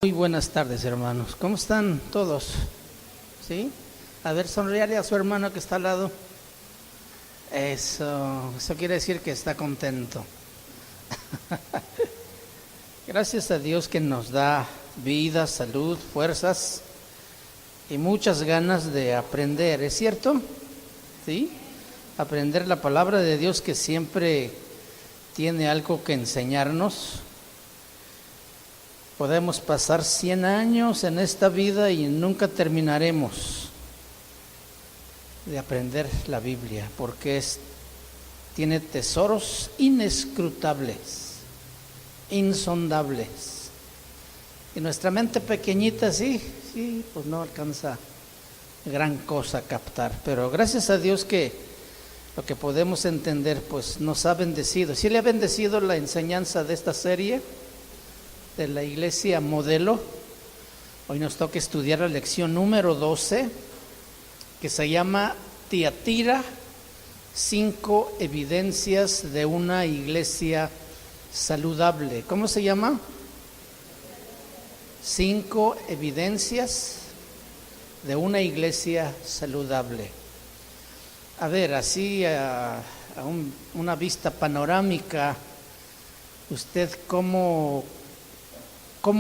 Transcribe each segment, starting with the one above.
Muy buenas tardes, hermanos. ¿Cómo están todos? ¿Sí? A ver, sonríale a su hermano que está al lado. Eso quiere decir que está contento. Gracias a Dios que nos da vida, salud, fuerzas y muchas ganas de aprender, ¿es cierto? ¿Sí? Aprender la palabra de Dios, que siempre tiene algo que enseñarnos. Podemos pasar 100 años en esta vida y nunca terminaremos de aprender la Biblia, porque tiene tesoros inescrutables, insondables. Y nuestra mente pequeñita pues no alcanza gran cosa a captar, pero gracias a Dios que lo que podemos entender pues nos ha bendecido. ¿Sí le ha bendecido la enseñanza de esta serie de la Iglesia Modelo? Hoy nos toca estudiar la lección número 12, que se llama Tiatira, 5 evidencias de una iglesia saludable. ¿Cómo se llama? 5 evidencias de una iglesia saludable. A ver, así una vista panorámica, ¿usted cómo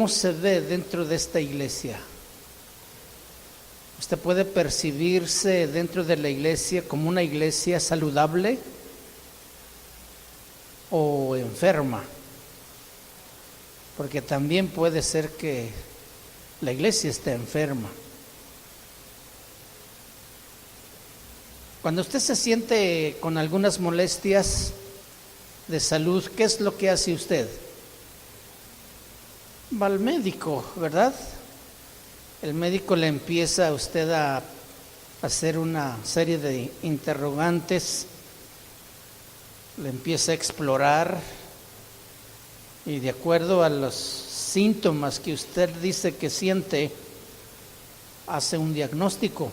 se ve dentro de esta iglesia? ¿Usted puede percibirse dentro de la iglesia como una iglesia saludable o enferma? Porque también puede ser que la iglesia esté enferma. Cuando usted se siente con algunas molestias de salud, ¿qué es lo que hace usted? Va al médico, ¿verdad? El médico le empieza a usted a hacer una serie de interrogantes, le empieza a explorar y de acuerdo a los síntomas que usted dice que siente, hace un diagnóstico,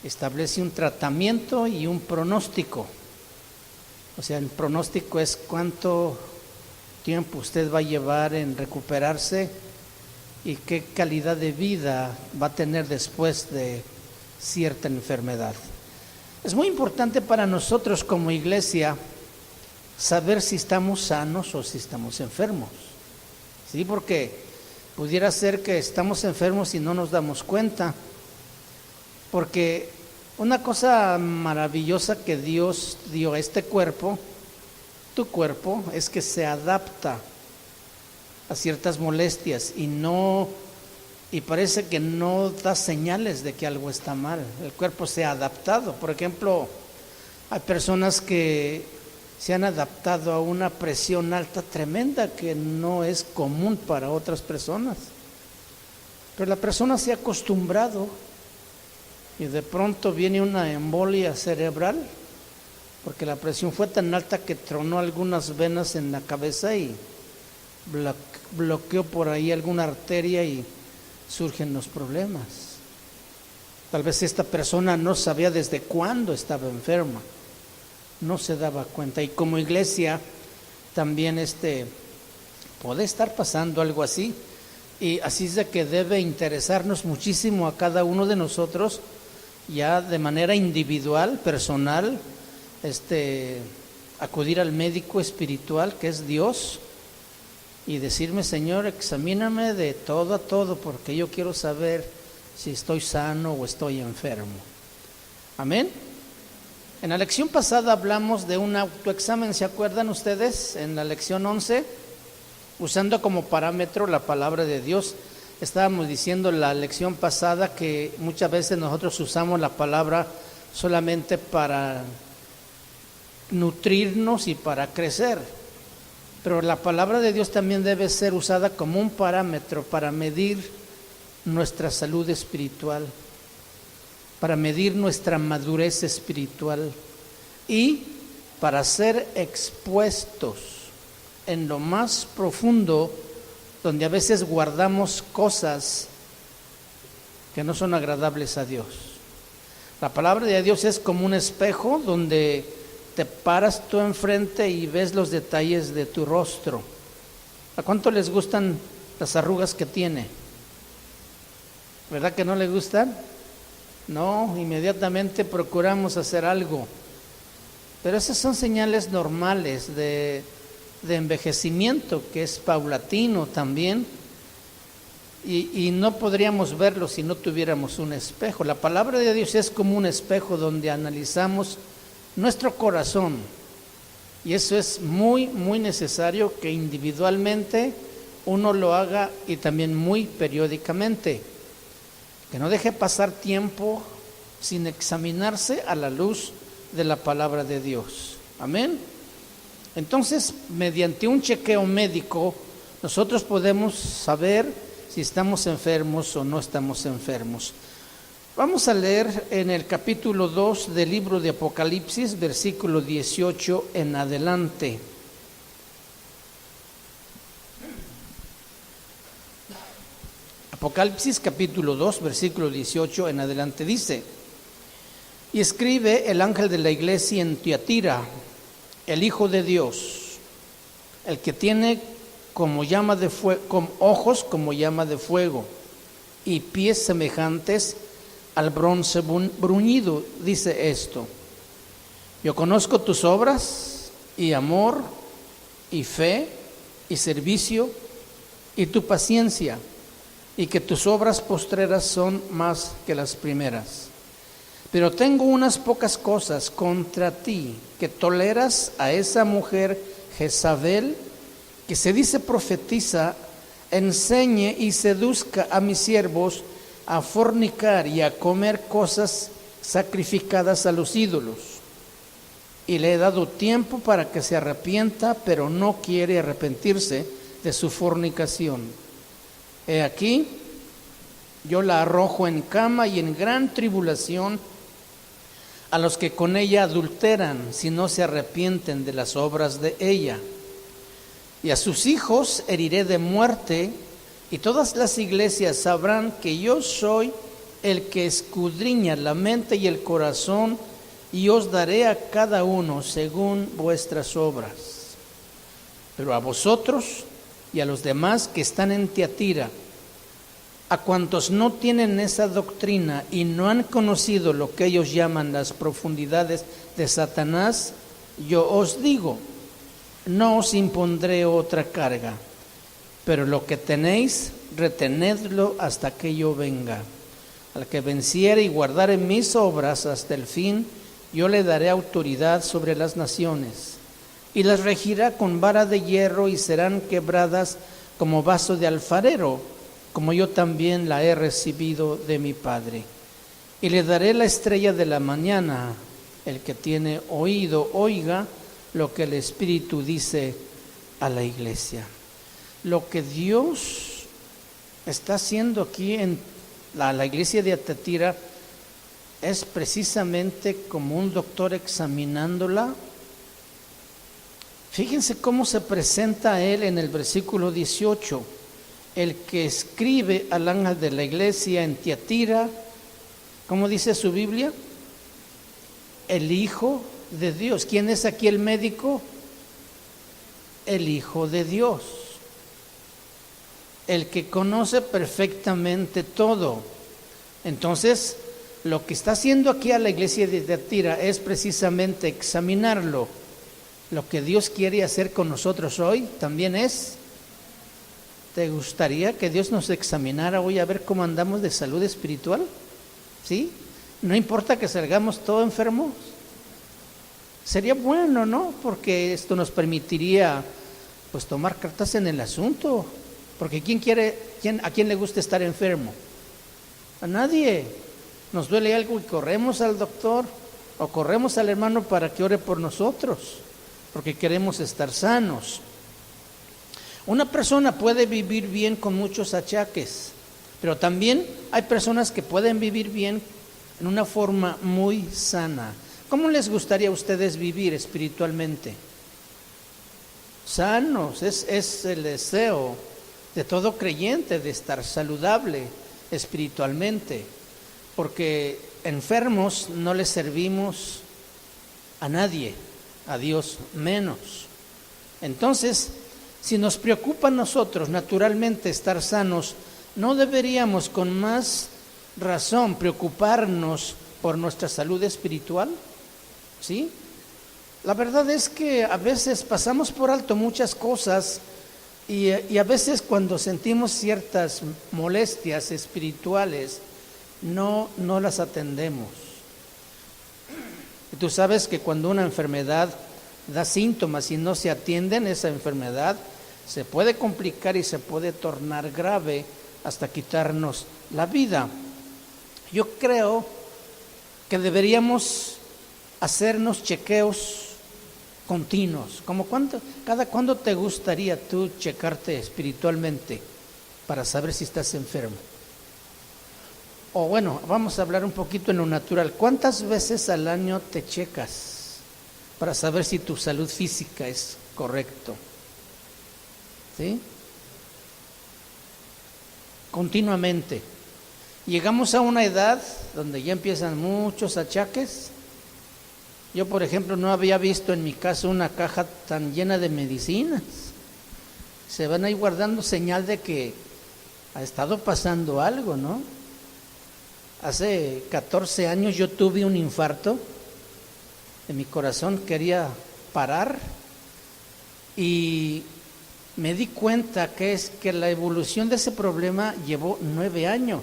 establece un tratamiento y un pronóstico. O sea, el pronóstico es cuánto tiempo usted va a llevar en recuperarse y qué calidad de vida va a tener después de cierta enfermedad. Es muy importante para nosotros como iglesia saber si estamos sanos o si estamos enfermos. Sí, porque pudiera ser que estamos enfermos y no nos damos cuenta. Porque una cosa maravillosa que Dios dio a este cuerpo, tu cuerpo, es que se adapta a ciertas molestias y parece que no da señales de que algo está mal. El cuerpo se ha adaptado. Por ejemplo, hay personas que se han adaptado a una presión alta tremenda que no es común para otras personas. Pero la persona se ha acostumbrado y de pronto viene una embolia cerebral porque la presión fue tan alta que tronó algunas venas en la cabeza y bloqueó por ahí alguna arteria y surgen los problemas. Tal vez esta persona no sabía desde cuándo estaba enferma, no se daba cuenta. Y como iglesia también puede estar pasando algo así, y así es de que debe interesarnos muchísimo a cada uno de nosotros, ya de manera individual, personal, acudir al médico espiritual que es Dios y decirme: Señor, examíname de todo a todo, porque yo quiero saber si estoy sano o estoy enfermo. Amén. En la lección pasada hablamos de un autoexamen, ¿se acuerdan ustedes? En la lección 11, usando como parámetro la palabra de Dios. Estábamos diciendo en la lección pasada que muchas veces nosotros usamos la palabra solamente para nutrirnos y para crecer, pero la palabra de Dios también debe ser usada como un parámetro para medir nuestra salud espiritual, para medir nuestra madurez espiritual y para ser expuestos en lo más profundo, donde a veces guardamos cosas que no son agradables a Dios. La palabra de Dios es como un espejo donde te paras tú enfrente y ves los detalles de tu rostro. ¿A cuánto les gustan las arrugas que tiene. ¿Verdad que no le gustan? No, inmediatamente procuramos hacer algo. Pero esas son señales normales de envejecimiento, que es paulatino también. Y no podríamos verlo si no tuviéramos un espejo. La palabra de Dios es como un espejo donde analizamos nuestro corazón. Y eso es muy, muy necesario que individualmente uno lo haga y también muy periódicamente. Que no deje pasar tiempo sin examinarse a la luz de la palabra de Dios. Amén. Entonces, mediante un chequeo médico, nosotros podemos saber si estamos enfermos o no estamos enfermos. Vamos a leer en el capítulo 2 del libro de Apocalipsis, versículo 18 en adelante. Apocalipsis capítulo 2, versículo 18 en adelante dice: y escribe el ángel de la iglesia en Tiatira, el Hijo de Dios, el que tiene como llama de fuego, con ojos como llama de fuego y pies semejantes al bronce bruñido, dice esto: yo conozco tus obras y amor y fe y servicio y tu paciencia, y que tus obras postreras son más que las primeras. Pero tengo unas pocas cosas contra ti, que toleras a esa mujer Jezabel, que se dice profetiza, enseñe y seduzca a mis siervos a fornicar y a comer cosas sacrificadas a los ídolos. Y le he dado tiempo para que se arrepienta, pero no quiere arrepentirse de su fornicación. He aquí, yo la arrojo en cama y en gran tribulación a los que con ella adulteran, si no se arrepienten de las obras de ella. Y a sus hijos heriré de muerte, y todas las iglesias sabrán que yo soy el que escudriña la mente y el corazón, y os daré a cada uno según vuestras obras. Pero a vosotros y a los demás que están en Tiatira, a cuantos no tienen esa doctrina y no han conocido lo que ellos llaman las profundidades de Satanás, yo os digo: no os impondré otra carga, pero lo que tenéis, retenedlo hasta que yo venga. Al que venciere y guardare mis obras hasta el fin, yo le daré autoridad sobre las naciones, y las regirá con vara de hierro, y serán quebradas como vaso de alfarero, como yo también la he recibido de mi Padre. Y le daré la estrella de la mañana. El que tiene oído, oiga lo que el Espíritu dice a la iglesia. Lo que Dios está haciendo aquí en la iglesia de Tiatira es precisamente como un doctor examinándola. Fíjense cómo se presenta a él en el versículo 18. El que escribe al ángel de la iglesia en Tiatira, ¿cómo dice su Biblia? El Hijo de Dios. ¿Quién es aquí el médico? El Hijo de Dios, el que conoce perfectamente todo. Entonces, lo que está haciendo aquí a la iglesia de Tiatira es precisamente examinarlo. Lo que Dios quiere hacer con nosotros hoy también es: ¿te gustaría que Dios nos examinara hoy a ver cómo andamos de salud espiritual? ¿Sí? No importa que salgamos todos enfermos. Sería bueno, ¿no? Porque esto nos permitiría pues tomar cartas en el asunto. Porque ¿a quién le gusta estar enfermo? A nadie. Nos duele algo y corremos al doctor o corremos al hermano para que ore por nosotros, porque queremos estar sanos. Una persona puede vivir bien con muchos achaques, pero también hay personas que pueden vivir bien en una forma muy sana. ¿Cómo les gustaría a ustedes vivir espiritualmente? Sanos, es el deseo de todo creyente de estar saludable espiritualmente, porque enfermos no le servimos a nadie, a Dios menos. Entonces, Si nos preocupa a nosotros naturalmente estar sanos, ¿no deberíamos con más razón preocuparnos por nuestra salud espiritual? ¿Sí? La verdad es que a veces pasamos por alto muchas cosas y a veces cuando sentimos ciertas molestias espirituales no las atendemos. Y tú sabes que cuando una enfermedad da síntomas y no se atienden, esa enfermedad se puede complicar y se puede tornar grave hasta quitarnos la vida. Yo creo que deberíamos hacernos chequeos continuos. ¿Cada cuándo te gustaría tú checarte espiritualmente para saber si estás enfermo? O bueno, vamos a hablar un poquito en lo natural. ¿Cuántas veces al año te checas para saber si tu salud física es correcto? ¿Sí? Continuamente. Llegamos a una edad donde ya empiezan muchos achaques. Yo, por ejemplo, no había visto en mi casa una caja tan llena de medicinas. Se van ahí guardando señal de que ha estado pasando algo, ¿no? Hace 14 años yo tuve un infarto en mi corazón, quería parar y me di cuenta que la evolución de ese problema llevó 9 años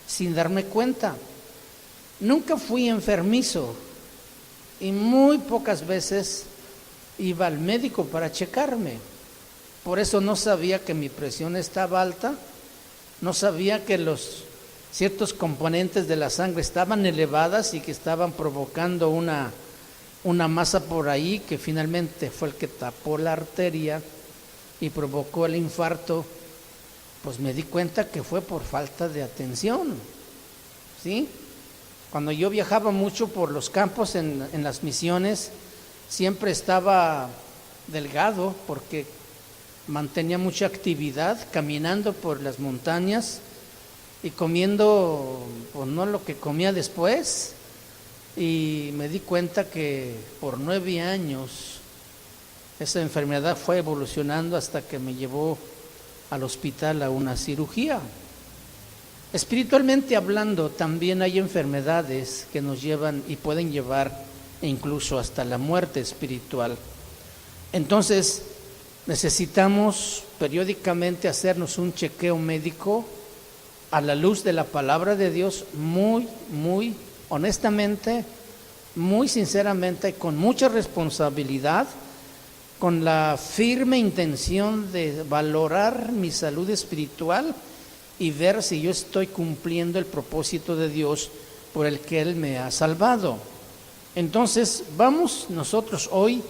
sin darme cuenta. Nunca fui enfermizo y muy pocas veces iba al médico para checarme. Por eso no sabía que mi presión estaba alta, no sabía que los ciertos componentes de la sangre estaban elevadas y que estaban provocando una masa por ahí que finalmente fue el que tapó la arteria y provocó el infarto. Pues me di cuenta que fue por falta de atención, ¿sí? Cuando yo viajaba mucho por los campos en las misiones, siempre estaba delgado porque mantenía mucha actividad, caminando por las montañas y comiendo, pues no lo que comía después. Y me di cuenta que por 9 años esa enfermedad fue evolucionando hasta que me llevó al hospital a una cirugía. Espiritualmente hablando, también hay enfermedades que nos llevan y pueden llevar incluso hasta la muerte espiritual. Entonces, necesitamos periódicamente hacernos un chequeo médico a la luz de la palabra de Dios, muy honestamente, muy sinceramente, con mucha responsabilidad, con la firme intención de valorar mi salud espiritual y ver si yo estoy cumpliendo el propósito de Dios por el que Él me ha salvado. Entonces, vamos nosotros hoy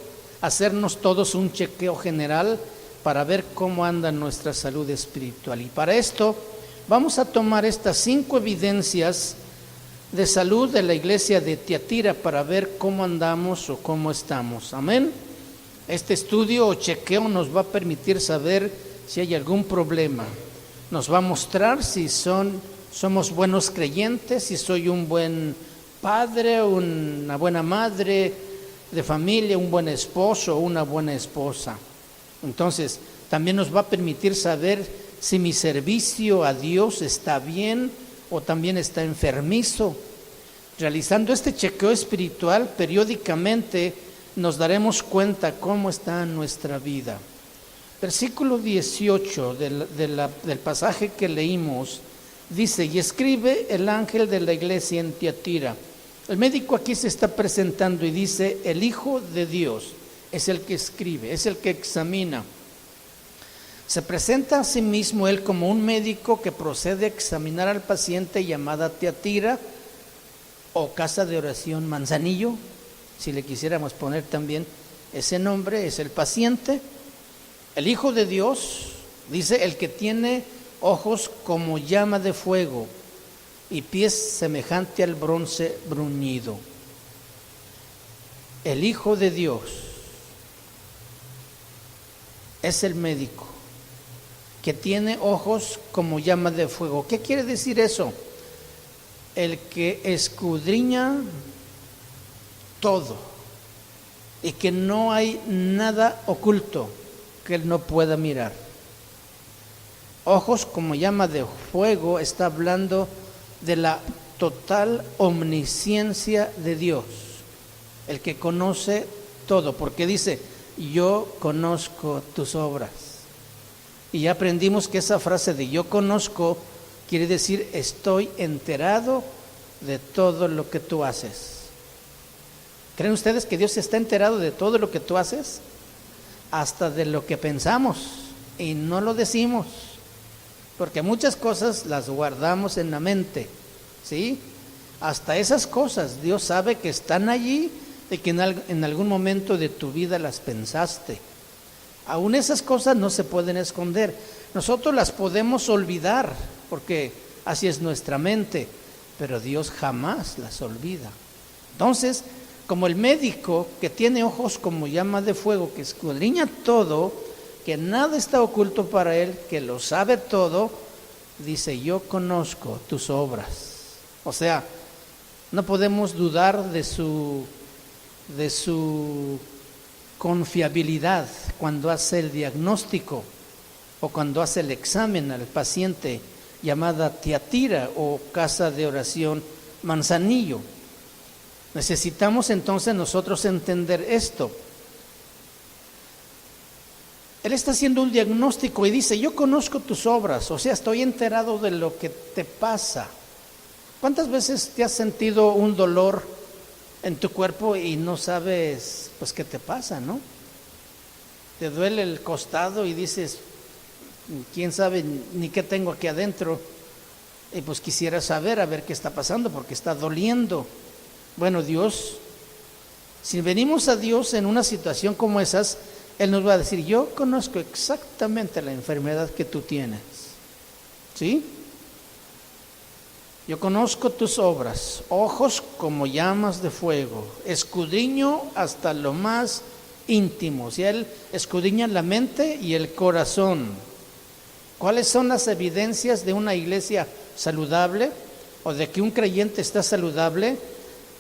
a hacernos todos un chequeo general para ver cómo anda nuestra salud espiritual. Y para esto vamos a tomar estas 5 evidencias de salud de la iglesia de Tiatira para ver cómo andamos o cómo estamos. Amén. Este estudio o chequeo nos va a permitir saber si hay algún problema. Nos va a mostrar si somos buenos creyentes, si soy un buen padre, una buena madre de familia, un buen esposo o una buena esposa. Entonces, también nos va a permitir saber si mi servicio a Dios está bien o también está enfermizo. Realizando este chequeo espiritual periódicamente nos daremos cuenta cómo está nuestra vida. Versículo 18 del pasaje que leímos dice: y escribe el ángel de la iglesia en Tiatira. El médico aquí se está presentando y dice: el Hijo de Dios es el que escribe, es el que examina. Se presenta a sí mismo él como un médico que procede a examinar al paciente llamada Tiatira o casa de oración Manzanillo, si le quisiéramos poner también ese nombre. Es el paciente. El Hijo de Dios, dice, el que tiene ojos como llama de fuego y pies semejante al bronce bruñido. El Hijo de Dios es el médico que tiene ojos como llama de fuego. ¿Qué quiere decir eso? El que escudriña todo, y que no hay nada oculto que Él no pueda mirar. Ojos como llama de fuego está hablando de la total omnisciencia de Dios, el que conoce todo, porque dice, yo conozco tus obras. Y ya aprendimos que esa frase de yo conozco quiere decir estoy enterado de todo lo que tú haces. ¿Creen ustedes que Dios está enterado de todo lo que tú haces? Hasta de lo que pensamos y no lo decimos, porque muchas cosas las guardamos en la mente, ¿sí? Hasta esas cosas Dios sabe que están allí, de que en algún momento de tu vida las pensaste. Aún esas cosas no se pueden esconder. Nosotros las podemos olvidar, porque así es nuestra mente, pero Dios jamás las olvida. Entonces, como el médico que tiene ojos como llama de fuego, que escudriña todo, que nada está oculto para él, que lo sabe todo, dice, yo conozco tus obras. O sea, no podemos dudar de su confiabilidad cuando hace el diagnóstico o cuando hace el examen al paciente, llamada Tiatira o casa de oración Manzanillo. Necesitamos entonces nosotros entender esto. Él está haciendo un diagnóstico y dice, yo conozco tus obras, o sea, estoy enterado de lo que te pasa. ¿Cuántas veces te has sentido un dolor en tu cuerpo y no sabes pues qué te pasa, ¿no? Te duele el costado y dices, quién sabe ni qué tengo aquí adentro, y pues quisiera saber a ver qué está pasando porque está doliendo. Bueno, Dios, si venimos a Dios en una situación como esas, Él nos va a decir, yo conozco exactamente la enfermedad que tú tienes, ¿sí? Yo conozco tus obras, ojos como llamas de fuego, escudriño hasta lo más íntimo. O sea, Él escudriña la mente y el corazón. ¿Cuáles son las evidencias de una iglesia saludable o de que un creyente está saludable?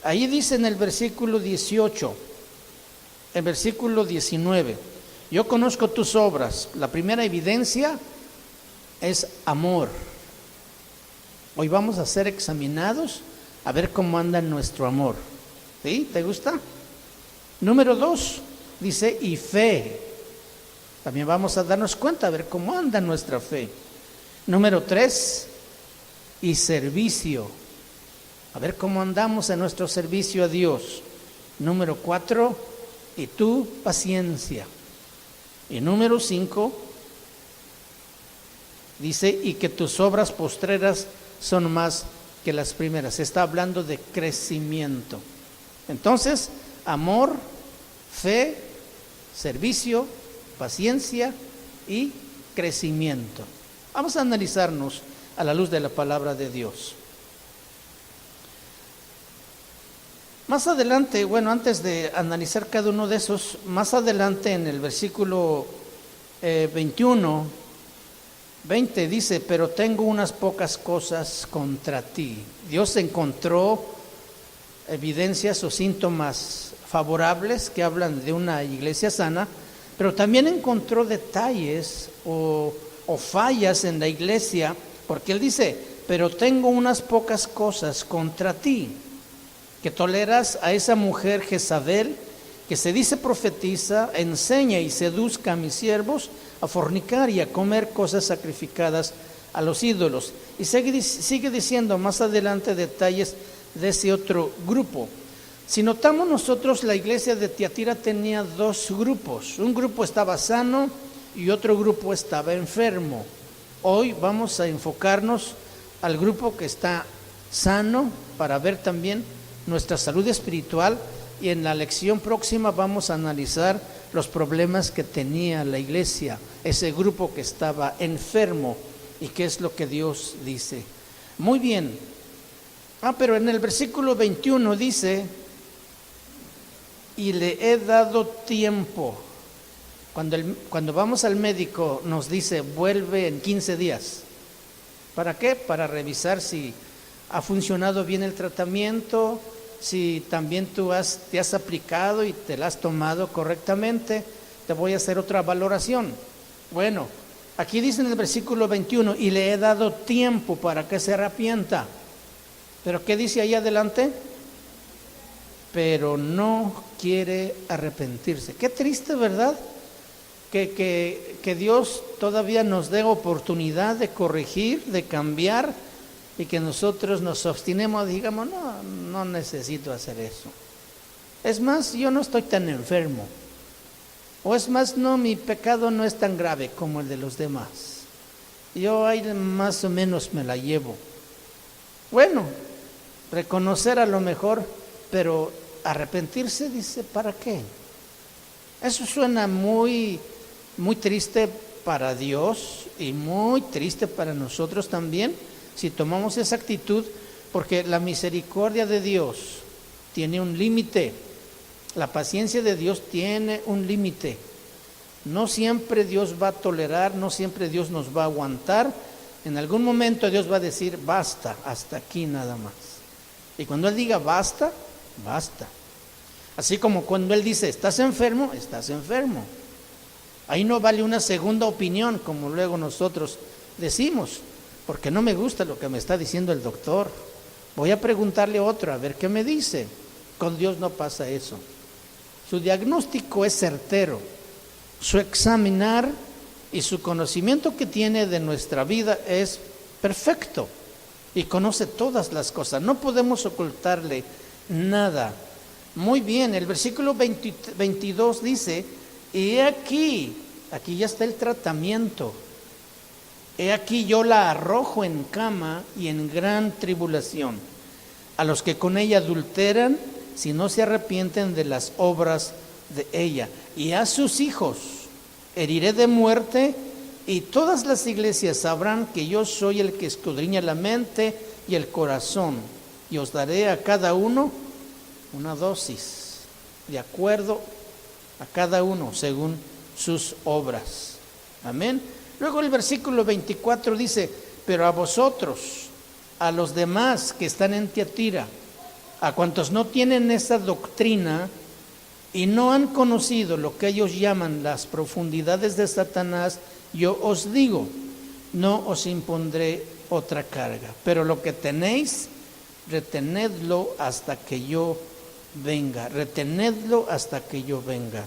Ahí dice en el versículo 18, el versículo 19, yo conozco tus obras. La primera evidencia es amor. Hoy vamos a ser examinados a ver cómo anda nuestro amor. ¿Sí? ¿Te gusta? Número 2, dice, y fe. También vamos a darnos cuenta a ver cómo anda nuestra fe. Número 3, y servicio. A ver cómo andamos en nuestro servicio a Dios. Número 4, y tu paciencia. Y número 5, dice, y que tus obras postreras son más que las primeras. Está hablando de crecimiento. Entonces, amor, fe, servicio, paciencia y crecimiento. Vamos a analizarnos a la luz de la palabra de Dios. Más adelante, bueno, antes de analizar cada uno de esos, más adelante en el versículo 20 dice, pero tengo unas pocas cosas contra ti. Dios encontró evidencias o síntomas favorables que hablan de una iglesia sana, pero también encontró detalles o fallas en la iglesia, porque Él dice, pero tengo unas pocas cosas contra ti, que toleras a esa mujer Jezabel, que se dice profetiza, enseña y seduzca a mis siervos a fornicar y a comer cosas sacrificadas a los ídolos. Y sigue diciendo más adelante detalles de ese otro grupo. Si notamos nosotros, la iglesia de Tiatira tenía dos grupos. Un grupo estaba sano y otro grupo estaba enfermo. Hoy vamos a enfocarnos al grupo que está sano para ver también nuestra salud espiritual, y en la lección próxima vamos a analizar los problemas que tenía la iglesia, ese grupo que estaba enfermo, y qué es lo que Dios dice. Muy bien. Pero en el versículo 21 dice, y le he dado tiempo. Cuando vamos al médico nos dice, vuelve en 15 días. ¿Para qué? Para revisar si ha funcionado bien el tratamiento, si también te has aplicado y te la has tomado correctamente, te voy a hacer otra valoración. Bueno, aquí dice en el versículo 21, y le he dado tiempo para que se arrepienta. ¿Pero qué dice ahí adelante? Pero no quiere arrepentirse. Qué triste, ¿verdad? Que Dios todavía nos dé oportunidad de corregir, de cambiar, y que nosotros nos obstinemos y digamos, no necesito hacer eso. Es más, yo no estoy tan enfermo. O es más, no, mi pecado no es tan grave como el de los demás. Yo ahí más o menos me la llevo. Bueno, reconocer a lo mejor, pero arrepentirse, dice, ¿para qué? Eso suena muy triste para Dios y muy triste para nosotros también, si tomamos esa actitud, porque la misericordia de Dios tiene un límite, la paciencia de Dios tiene un límite. No siempre Dios va a tolerar, no siempre Dios nos va a aguantar. En algún momento Dios va a decir, basta, hasta aquí nada más. Y cuando Él diga basta, basta. Así como cuando Él dice, estás enfermo, estás enfermo. Ahí no vale una segunda opinión, como luego nosotros decimos, porque no me gusta lo que me está diciendo el doctor. Voy a preguntarle otro, a ver qué me dice. Con Dios no pasa eso. Su diagnóstico es certero. Su examinar y su conocimiento que tiene de nuestra vida es perfecto. Y conoce todas las cosas. No podemos ocultarle nada. Muy bien, el versículo 22 dice, y he aquí ya está el tratamiento. He aquí yo la arrojo en cama y en gran tribulación. A los que con ella adulteran, si no se arrepienten de las obras de ella. Y a sus hijos heriré de muerte, y todas las iglesias sabrán que yo soy el que escudriña la mente y el corazón, y os daré a cada uno una dosis, de acuerdo a cada uno, según sus obras. Amén. Luego el versículo 24 dice, pero a vosotros, a los demás que están en Tiatira, a cuantos no tienen esa doctrina y no han conocido lo que ellos llaman las profundidades de Satanás, yo os digo, no os impondré otra carga, pero lo que tenéis, retenedlo hasta que yo venga, retenedlo hasta que yo venga.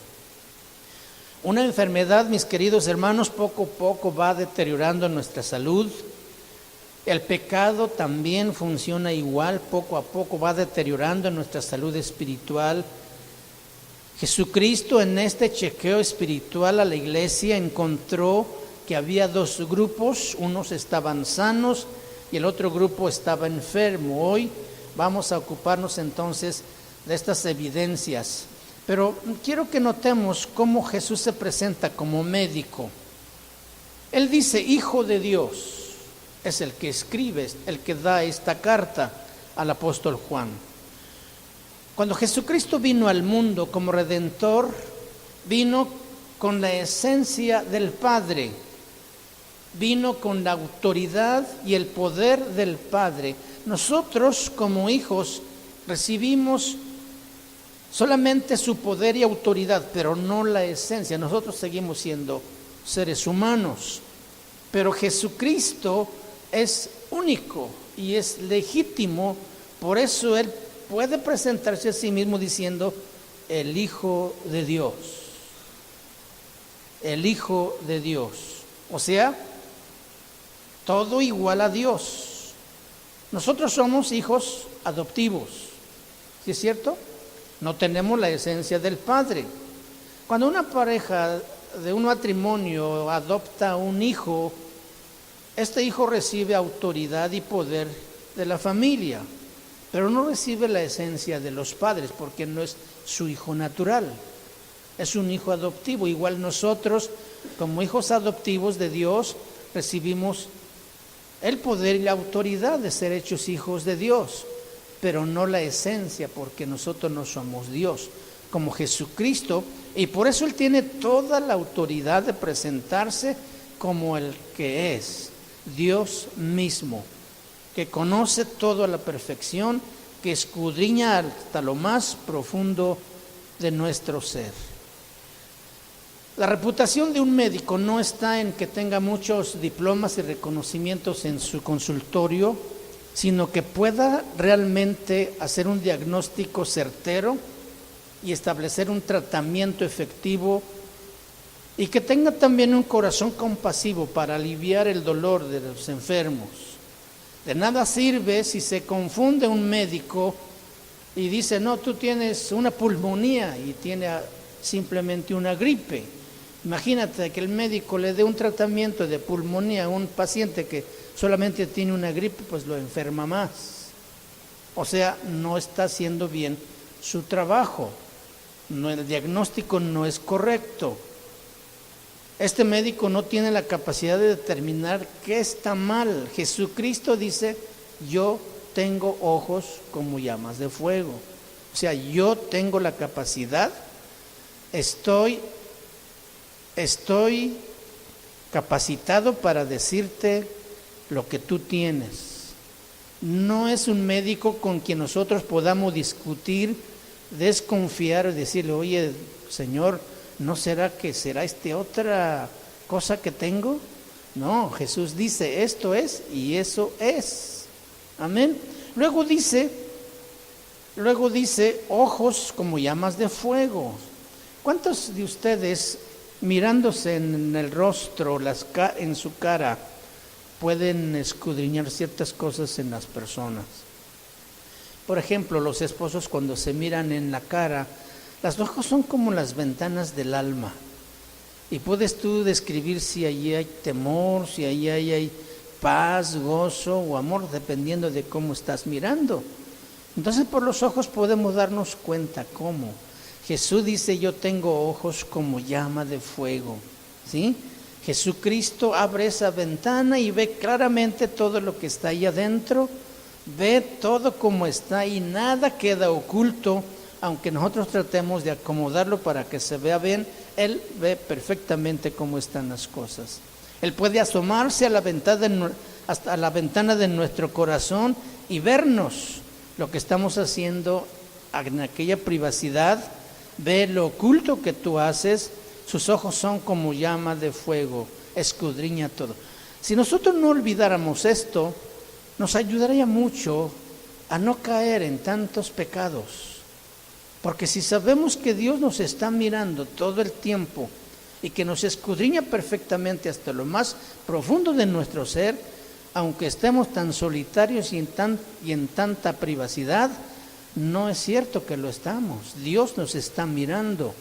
Una enfermedad, mis queridos hermanos, poco a poco va deteriorando nuestra salud. El pecado también funciona igual, poco a poco va deteriorando nuestra salud espiritual. Jesucristo en este chequeo espiritual a la iglesia encontró que había dos grupos, unos estaban sanos y el otro grupo estaba enfermo. Hoy vamos a ocuparnos entonces de estas evidencias. Pero quiero que notemos cómo Jesús se presenta como médico. Él dice, Hijo de Dios, es el que escribe, el que da esta carta al apóstol Juan. Cuando Jesucristo vino al mundo como Redentor, vino con la esencia del Padre, vino con la autoridad y el poder del Padre. Nosotros como hijos recibimos solamente su poder y autoridad, pero no la esencia. Nosotros seguimos siendo seres humanos, pero Jesucristo es único y es legítimo. Por eso Él puede presentarse a sí mismo diciendo, el Hijo de Dios. El Hijo de Dios. O sea, todo igual a Dios. Nosotros somos hijos adoptivos. ¿Sí es cierto? No tenemos la esencia del Padre. Cuando una pareja de un matrimonio adopta un hijo, este hijo recibe autoridad y poder de la familia, pero no recibe la esencia de los padres porque no es su hijo natural, es un hijo adoptivo. Igual nosotros, como hijos adoptivos de Dios, recibimos el poder y la autoridad de ser hechos hijos de Dios, pero no la esencia, porque nosotros no somos Dios, como Jesucristo, y por eso Él tiene toda la autoridad de presentarse como el que es, Dios mismo, que conoce todo a la perfección, que escudriña hasta lo más profundo de nuestro ser. La reputación de un médico no está en que tenga muchos diplomas y reconocimientos en su consultorio, sino que pueda realmente hacer un diagnóstico certero y establecer un tratamiento efectivo, y que tenga también un corazón compasivo para aliviar el dolor de los enfermos. De nada sirve si se confunde un médico y dice, no, tú tienes una pulmonía y tiene simplemente una gripe. Imagínate que el médico le dé un tratamiento de pulmonía a un paciente que solamente tiene una gripe, pues lo enferma más. O sea, no está haciendo bien su trabajo. No, el diagnóstico no es correcto. Este médico no tiene la capacidad de determinar qué está mal. Jesucristo dice, yo tengo ojos como llamas de fuego. O sea, yo tengo la capacidad, estoy capacitado para decirte lo que tú tienes. No es un médico con quien nosotros podamos discutir, desconfiar y decirle, oye, Señor, ¿no será que será otra cosa que tengo? No, Jesús dice, esto es y eso es. Amén. Luego dice, ojos como llamas de fuego. ¿Cuántos de ustedes, mirándose en el rostro, en su cara, pueden escudriñar ciertas cosas en las personas? Por ejemplo, los esposos cuando se miran en la cara, los ojos son como las ventanas del alma. Y puedes tú describir si allí hay temor, si allí hay paz, gozo o amor, dependiendo de cómo estás mirando. Entonces por los ojos podemos darnos cuenta cómo. Jesús dice, yo tengo ojos como llama de fuego, ¿sí? Jesucristo abre esa ventana y ve claramente todo lo que está ahí adentro, ve todo como está y nada queda oculto, aunque nosotros tratemos de acomodarlo para que se vea bien. Él ve perfectamente cómo están las cosas. Él puede asomarse hasta la ventana de nuestro corazón y vernos lo que estamos haciendo en aquella privacidad. Ve lo oculto que tú haces. Sus ojos son como llama de fuego, escudriña todo. Si nosotros no olvidáramos esto, nos ayudaría mucho a no caer en tantos pecados. Porque si sabemos que Dios nos está mirando todo el tiempo y que nos escudriña perfectamente hasta lo más profundo de nuestro ser, aunque estemos tan solitarios y en tanta privacidad, no es cierto que lo estamos. Dios nos está mirando.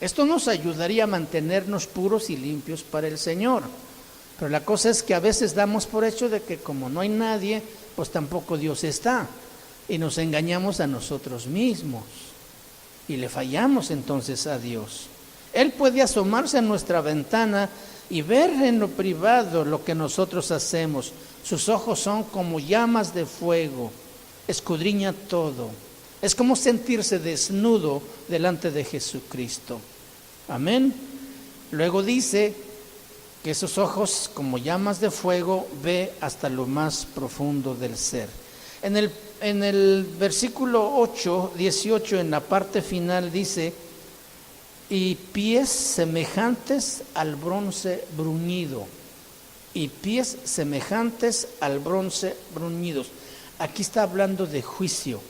Esto nos ayudaría a mantenernos puros y limpios para el Señor. Pero la cosa es que a veces damos por hecho de que como no hay nadie, pues tampoco Dios está. Y nos engañamos a nosotros mismos. Y le fallamos entonces a Dios. Él puede asomarse a nuestra ventana y ver en lo privado lo que nosotros hacemos. Sus ojos son como llamas de fuego, escudriña todo. Es como sentirse desnudo delante de Jesucristo. Amén. Luego dice que esos ojos como llamas de fuego ve hasta lo más profundo del ser. En el versículo 18, en la parte final dice, y pies semejantes al bronce bruñido. Y pies semejantes al bronce bruñidos. Aquí está hablando de juicio.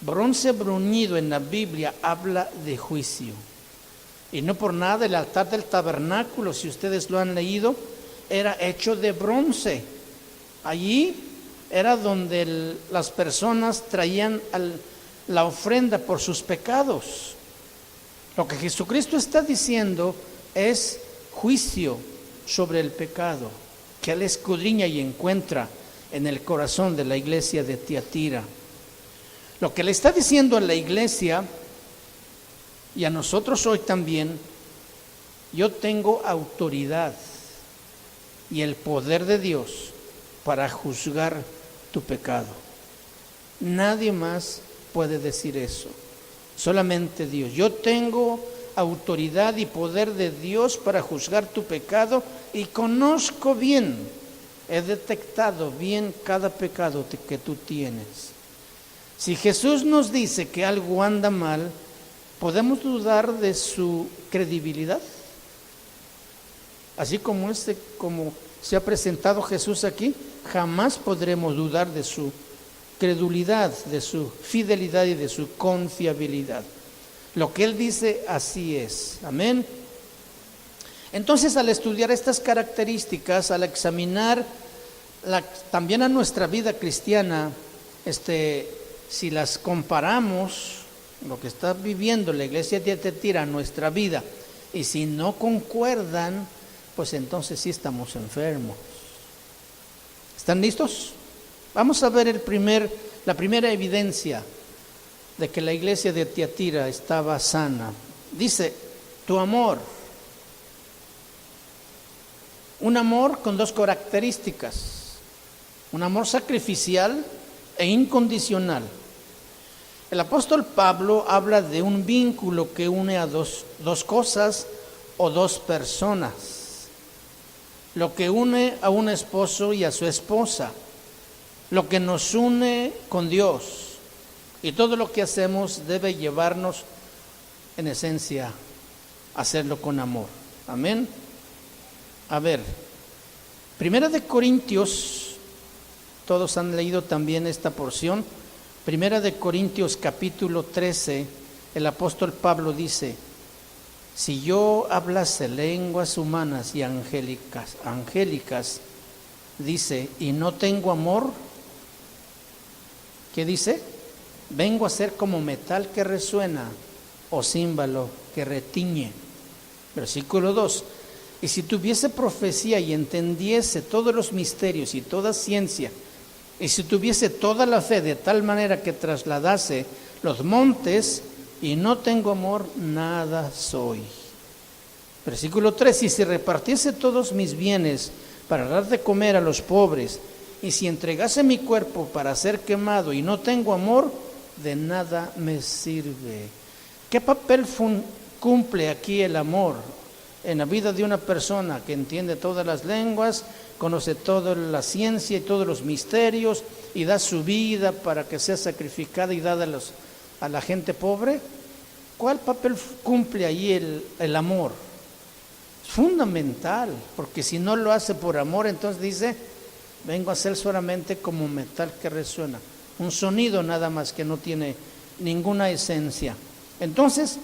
Bronce bruñido en la Biblia habla de juicio. Y no por nada el altar del tabernáculo, si ustedes lo han leído, era hecho de bronce. Allí era donde las personas traían la ofrenda por sus pecados. Lo que Jesucristo está diciendo es juicio sobre el pecado, que Él escudriña y encuentra en el corazón de la iglesia de Tiatira. Lo que le está diciendo a la iglesia y a nosotros hoy también, yo tengo autoridad y el poder de Dios para juzgar tu pecado. Nadie más puede decir eso, solamente Dios. Yo tengo autoridad y poder de Dios para juzgar tu pecado y conozco bien he detectado bien cada pecado que tú tienes. Si Jesús nos dice que algo anda mal, ¿podemos dudar de su credibilidad? Así como se ha presentado Jesús aquí, jamás podremos dudar de su credulidad, de su fidelidad y de su confiabilidad. Lo que Él dice, así es. Amén. Entonces, al estudiar estas características, al examinar también a nuestra vida cristiana, si las comparamos, lo que está viviendo la iglesia de Tiatira a nuestra vida, y si no concuerdan, pues entonces sí estamos enfermos. ¿Están listos? Vamos a ver la primera evidencia de que la iglesia de Tiatira estaba sana. Dice, tu amor. Un amor con dos características. Un amor sacrificial e incondicional. El apóstol Pablo habla de un vínculo que une a dos cosas o dos personas. Lo que une a un esposo y a su esposa. Lo que nos une con Dios. Y todo lo que hacemos debe llevarnos, en esencia, a hacerlo con amor. Amén. A ver, Primera de Corintios, todos han leído también esta porción. Primera de Corintios capítulo 13, el apóstol Pablo dice, si yo hablase lenguas humanas y angélicas, dice, y no tengo amor, ¿qué dice? Vengo a ser como metal que resuena o címbalo que retiñe. Versículo 2. Y si tuviese profecía y entendiese todos los misterios y toda ciencia, y si tuviese toda la fe de tal manera que trasladase los montes, y no tengo amor, nada soy. Versículo 3. Y si repartiese todos mis bienes para dar de comer a los pobres, y si entregase mi cuerpo para ser quemado y no tengo amor, de nada me sirve. ¿Qué papel cumple aquí el amor en la vida de una persona que entiende todas las lenguas, conoce toda la ciencia y todos los misterios y da su vida para que sea sacrificada y dada a la gente pobre? ¿Cuál papel cumple ahí el amor? Es fundamental, porque si no lo hace por amor, entonces dice, vengo a ser solamente como metal que resuena. Un sonido nada más que no tiene ninguna esencia. Entonces,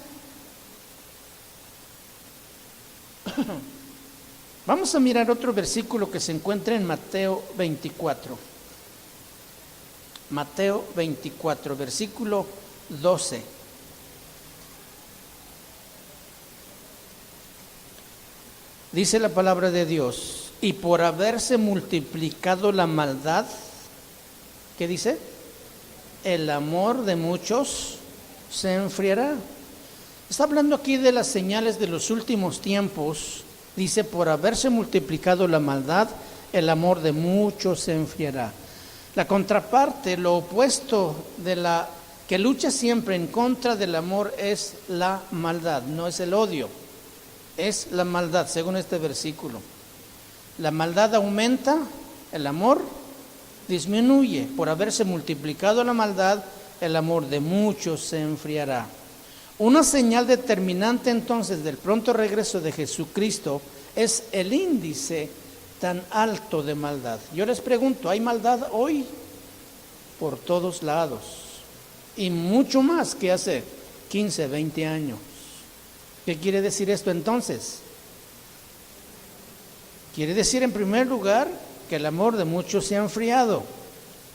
vamos a mirar otro versículo que se encuentra en Mateo 24. Mateo 24, versículo 12. Dice la palabra de Dios, y por haberse multiplicado la maldad, ¿qué dice? El amor de muchos se enfriará. Está hablando aquí de las señales de los últimos tiempos. Dice, por haberse multiplicado la maldad, el amor de muchos se enfriará. La contraparte, lo opuesto que lucha siempre en contra del amor es la maldad, no es el odio, es la maldad, según este versículo. La maldad aumenta, el amor disminuye. Por haberse multiplicado la maldad, el amor de muchos se enfriará. Una señal determinante entonces del pronto regreso de Jesucristo es el índice tan alto de maldad. Yo les pregunto, ¿hay maldad hoy? Por todos lados. Y mucho más que hace 15, 20 años. ¿Qué quiere decir esto entonces? Quiere decir en primer lugar que el amor de muchos se ha enfriado,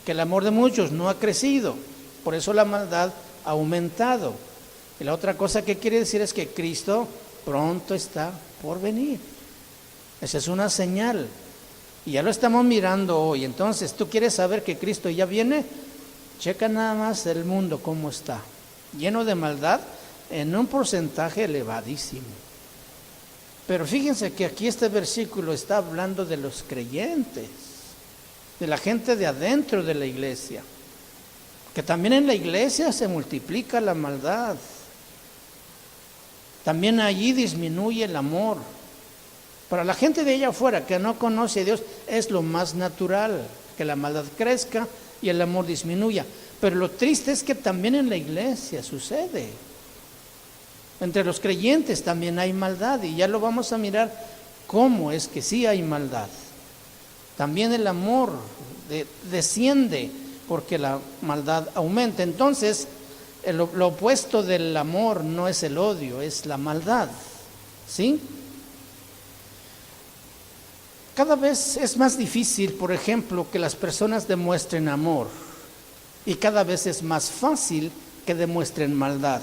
que el amor de muchos no ha crecido, por eso la maldad ha aumentado. Y la otra cosa que quiere decir es que Cristo pronto está por venir. Esa es una señal. Y ya lo estamos mirando hoy. Entonces, ¿tú quieres saber que Cristo ya viene? Checa nada más el mundo cómo está. Lleno de maldad en un porcentaje elevadísimo. Pero fíjense que aquí este versículo está hablando de los creyentes, de la gente de adentro de la iglesia. Que también en la iglesia se multiplica la maldad. También allí disminuye el amor. Para la gente de allá afuera que no conoce a Dios, es lo más natural que la maldad crezca y el amor disminuya. Pero lo triste es que también en la iglesia sucede. Entre los creyentes también hay maldad, y ya lo vamos a mirar cómo es que sí hay maldad. También el amor desciende porque la maldad aumenta. Entonces, lo opuesto del amor no es el odio, es la maldad. ¿Sí? Cada vez es más difícil, por ejemplo, que las personas demuestren amor, y cada vez es más fácil que demuestren maldad.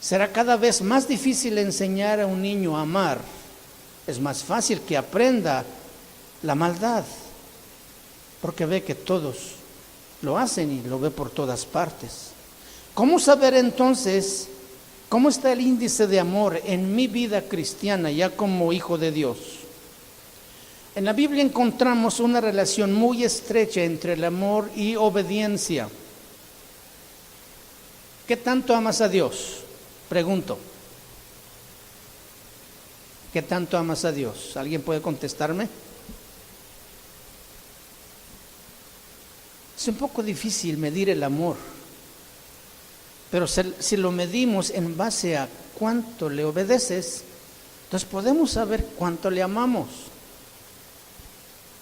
Será cada vez más difícil enseñar a un niño a amar. Es más fácil que aprenda la maldad, porque ve que todos lo hacen y lo ve por todas partes. ¿Cómo saber entonces cómo está el índice de amor en mi vida cristiana ya como hijo de Dios? En la Biblia encontramos una relación muy estrecha entre el amor y obediencia. ¿Qué tanto amas a Dios? Pregunto. ¿Qué tanto amas a Dios? ¿Alguien puede contestarme? Es un poco difícil medir el amor, pero si lo medimos en base a cuánto le obedeces, entonces podemos saber cuánto le amamos.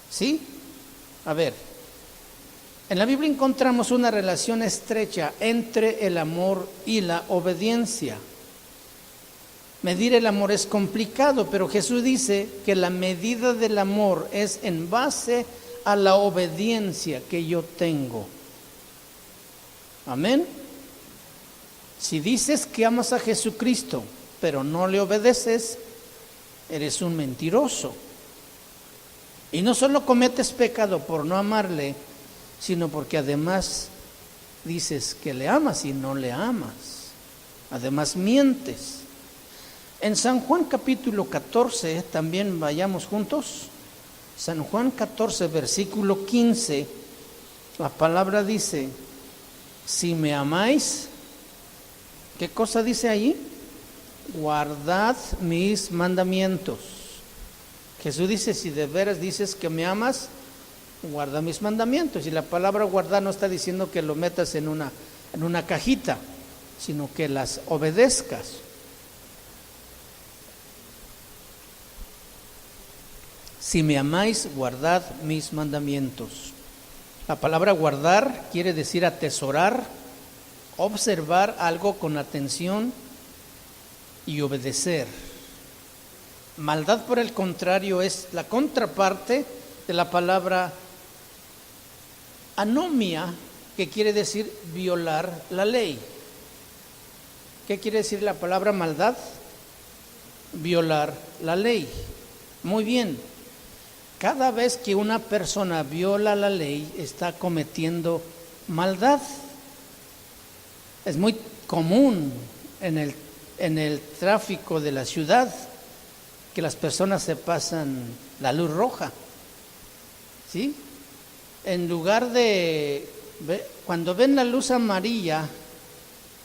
¿Sí? A ver, en la Biblia encontramos una relación estrecha entre el amor y la obediencia. Medir el amor es complicado, pero Jesús dice que la medida del amor es en base a la obediencia que yo tengo. Amén. Si dices que amas a Jesucristo, pero no le obedeces, eres un mentiroso. Y no solo cometes pecado por no amarle, sino porque además dices que le amas y no le amas. Además mientes. En San Juan capítulo 14, también vayamos juntos. San Juan 14, versículo 15, la palabra dice: si me amáis, ¿qué cosa dice ahí? Guardad mis mandamientos. Jesús dice: si de veras dices que me amas, guarda mis mandamientos. Y la palabra guardar no está diciendo que lo metas en una cajita, sino que las obedezcas. Si me amáis, guardad mis mandamientos. La palabra guardar quiere decir atesorar, observar algo con atención y obedecer. Maldad, por el contrario, es la contraparte de la palabra anomia, que quiere decir violar la ley. ¿Qué quiere decir la palabra maldad? Violar la ley. Muy bien. Cada vez que una persona viola la ley, está cometiendo maldad. Es muy común en el tráfico de la ciudad que las personas se pasan la luz roja, ¿sí? En lugar de, cuando ven la luz amarilla,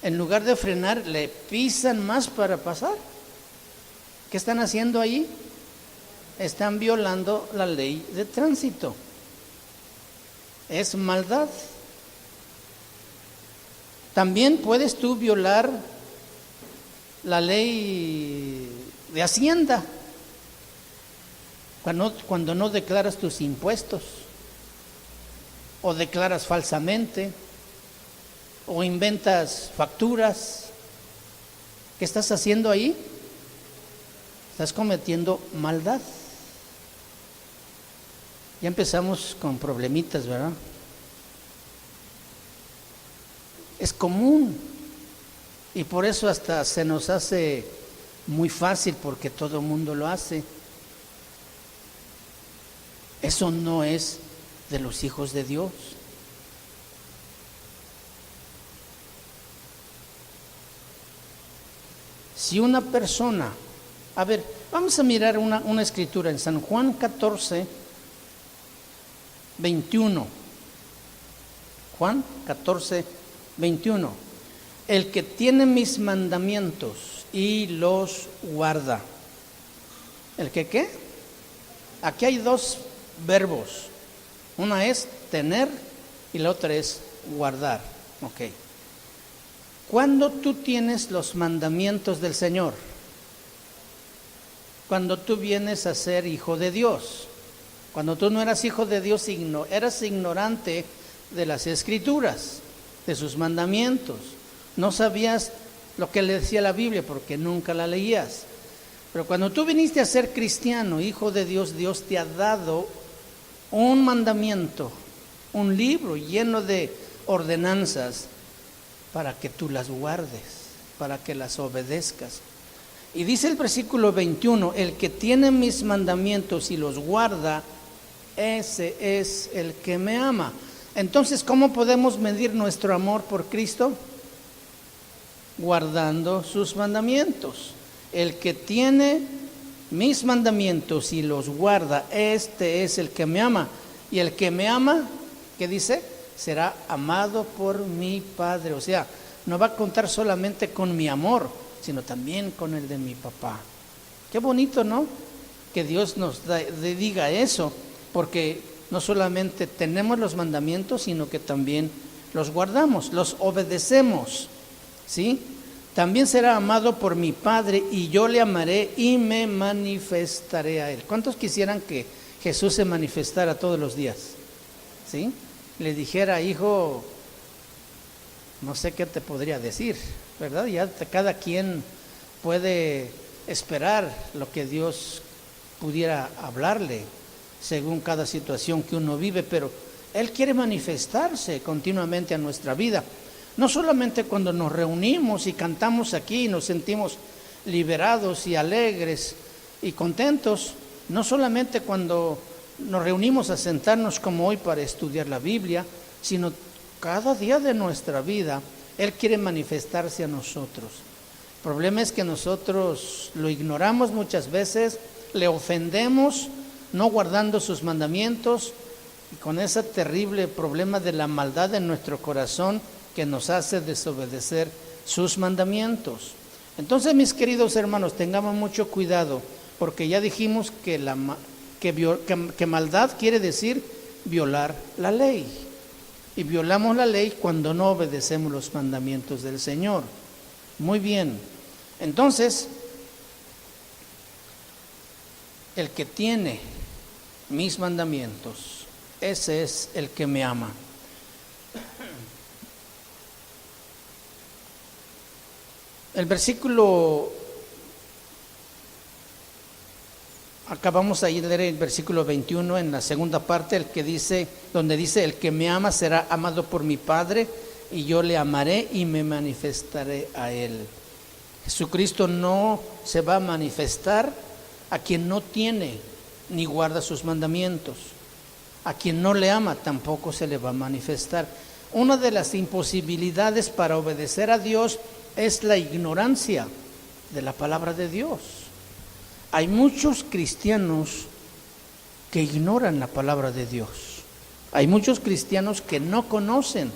en lugar de frenar, le pisan más para pasar. ¿Qué están haciendo ahí? Están violando la ley de tránsito. Es maldad. También puedes tú violar la ley de Hacienda cuando no declaras tus impuestos, o declaras falsamente, o inventas facturas. ¿Qué estás haciendo ahí? Estás cometiendo maldad. Ya empezamos con problemitas, ¿verdad? Es común, y por eso hasta se nos hace muy fácil, porque todo el mundo lo hace. Eso no es de los hijos de Dios. Si una persona, a ver, vamos a mirar una escritura en San Juan 14, 21. Juan 14, 21. El que tiene mis mandamientos y los guarda. ¿El que qué? Aquí hay dos verbos. Una es tener y la otra es guardar. Ok. Cuando tú tienes los mandamientos del Señor, cuando tú vienes a ser hijo de Dios, cuando tú no eras hijo de Dios, eras ignorante de las Escrituras, de sus mandamientos, no sabías lo que le decía la Biblia porque nunca la leías. Pero cuando tú viniste a ser cristiano, hijo de Dios, Dios te ha dado un mandamiento, un libro lleno de ordenanzas para que tú las guardes, para que las obedezcas. Y dice el versículo 21, el que tiene mis mandamientos y los guarda, ese es el que me ama. Entonces, ¿cómo podemos medir nuestro amor por Cristo? Guardando sus mandamientos. El que tiene mis mandamientos y los guarda, este es el que me ama. Y el que me ama, ¿qué dice? Será amado por mi Padre. O sea, no va a contar solamente con mi amor, sino también con el de mi papá. Qué bonito, ¿no? Que Dios nos diga eso, porque no solamente tenemos los mandamientos, sino que también los guardamos, los obedecemos, ¿sí? También será amado por mi Padre y yo le amaré y me manifestaré a él. ¿Cuántos quisieran que Jesús se manifestara todos los días? ¿Sí? Le dijera, hijo, no sé qué te podría decir, ¿verdad? Ya cada quien puede esperar lo que Dios pudiera hablarle según cada situación que uno vive, pero Él quiere manifestarse continuamente a nuestra vida. No solamente cuando nos reunimos y cantamos aquí y nos sentimos liberados y alegres y contentos, no solamente cuando nos reunimos a sentarnos como hoy para estudiar la Biblia, sino cada día de nuestra vida, Él quiere manifestarse a nosotros. El problema es que nosotros lo ignoramos muchas veces, le ofendemos, no guardando sus mandamientos, y con ese terrible problema de la maldad en nuestro corazón que nos hace desobedecer sus mandamientos. Entonces, mis queridos hermanos, tengamos mucho cuidado, porque ya dijimos que maldad quiere decir violar la ley. Y violamos la ley cuando no obedecemos los mandamientos del Señor. Muy bien. Entonces, el que tiene mis mandamientos, ese es el que me ama. El versículo, acabamos ahí de leer el versículo 21 en la segunda parte, el que dice, donde dice, el que me ama será amado por mi Padre y yo le amaré y me manifestaré a él. Jesucristo no se va a manifestar a quien no tiene ni guarda sus mandamientos. A quien no le ama tampoco se le va a manifestar. Una de las imposibilidades para obedecer a Dios es la ignorancia de la palabra de Dios. Hay muchos cristianos que ignoran la palabra de Dios. Hay muchos cristianos que no conocen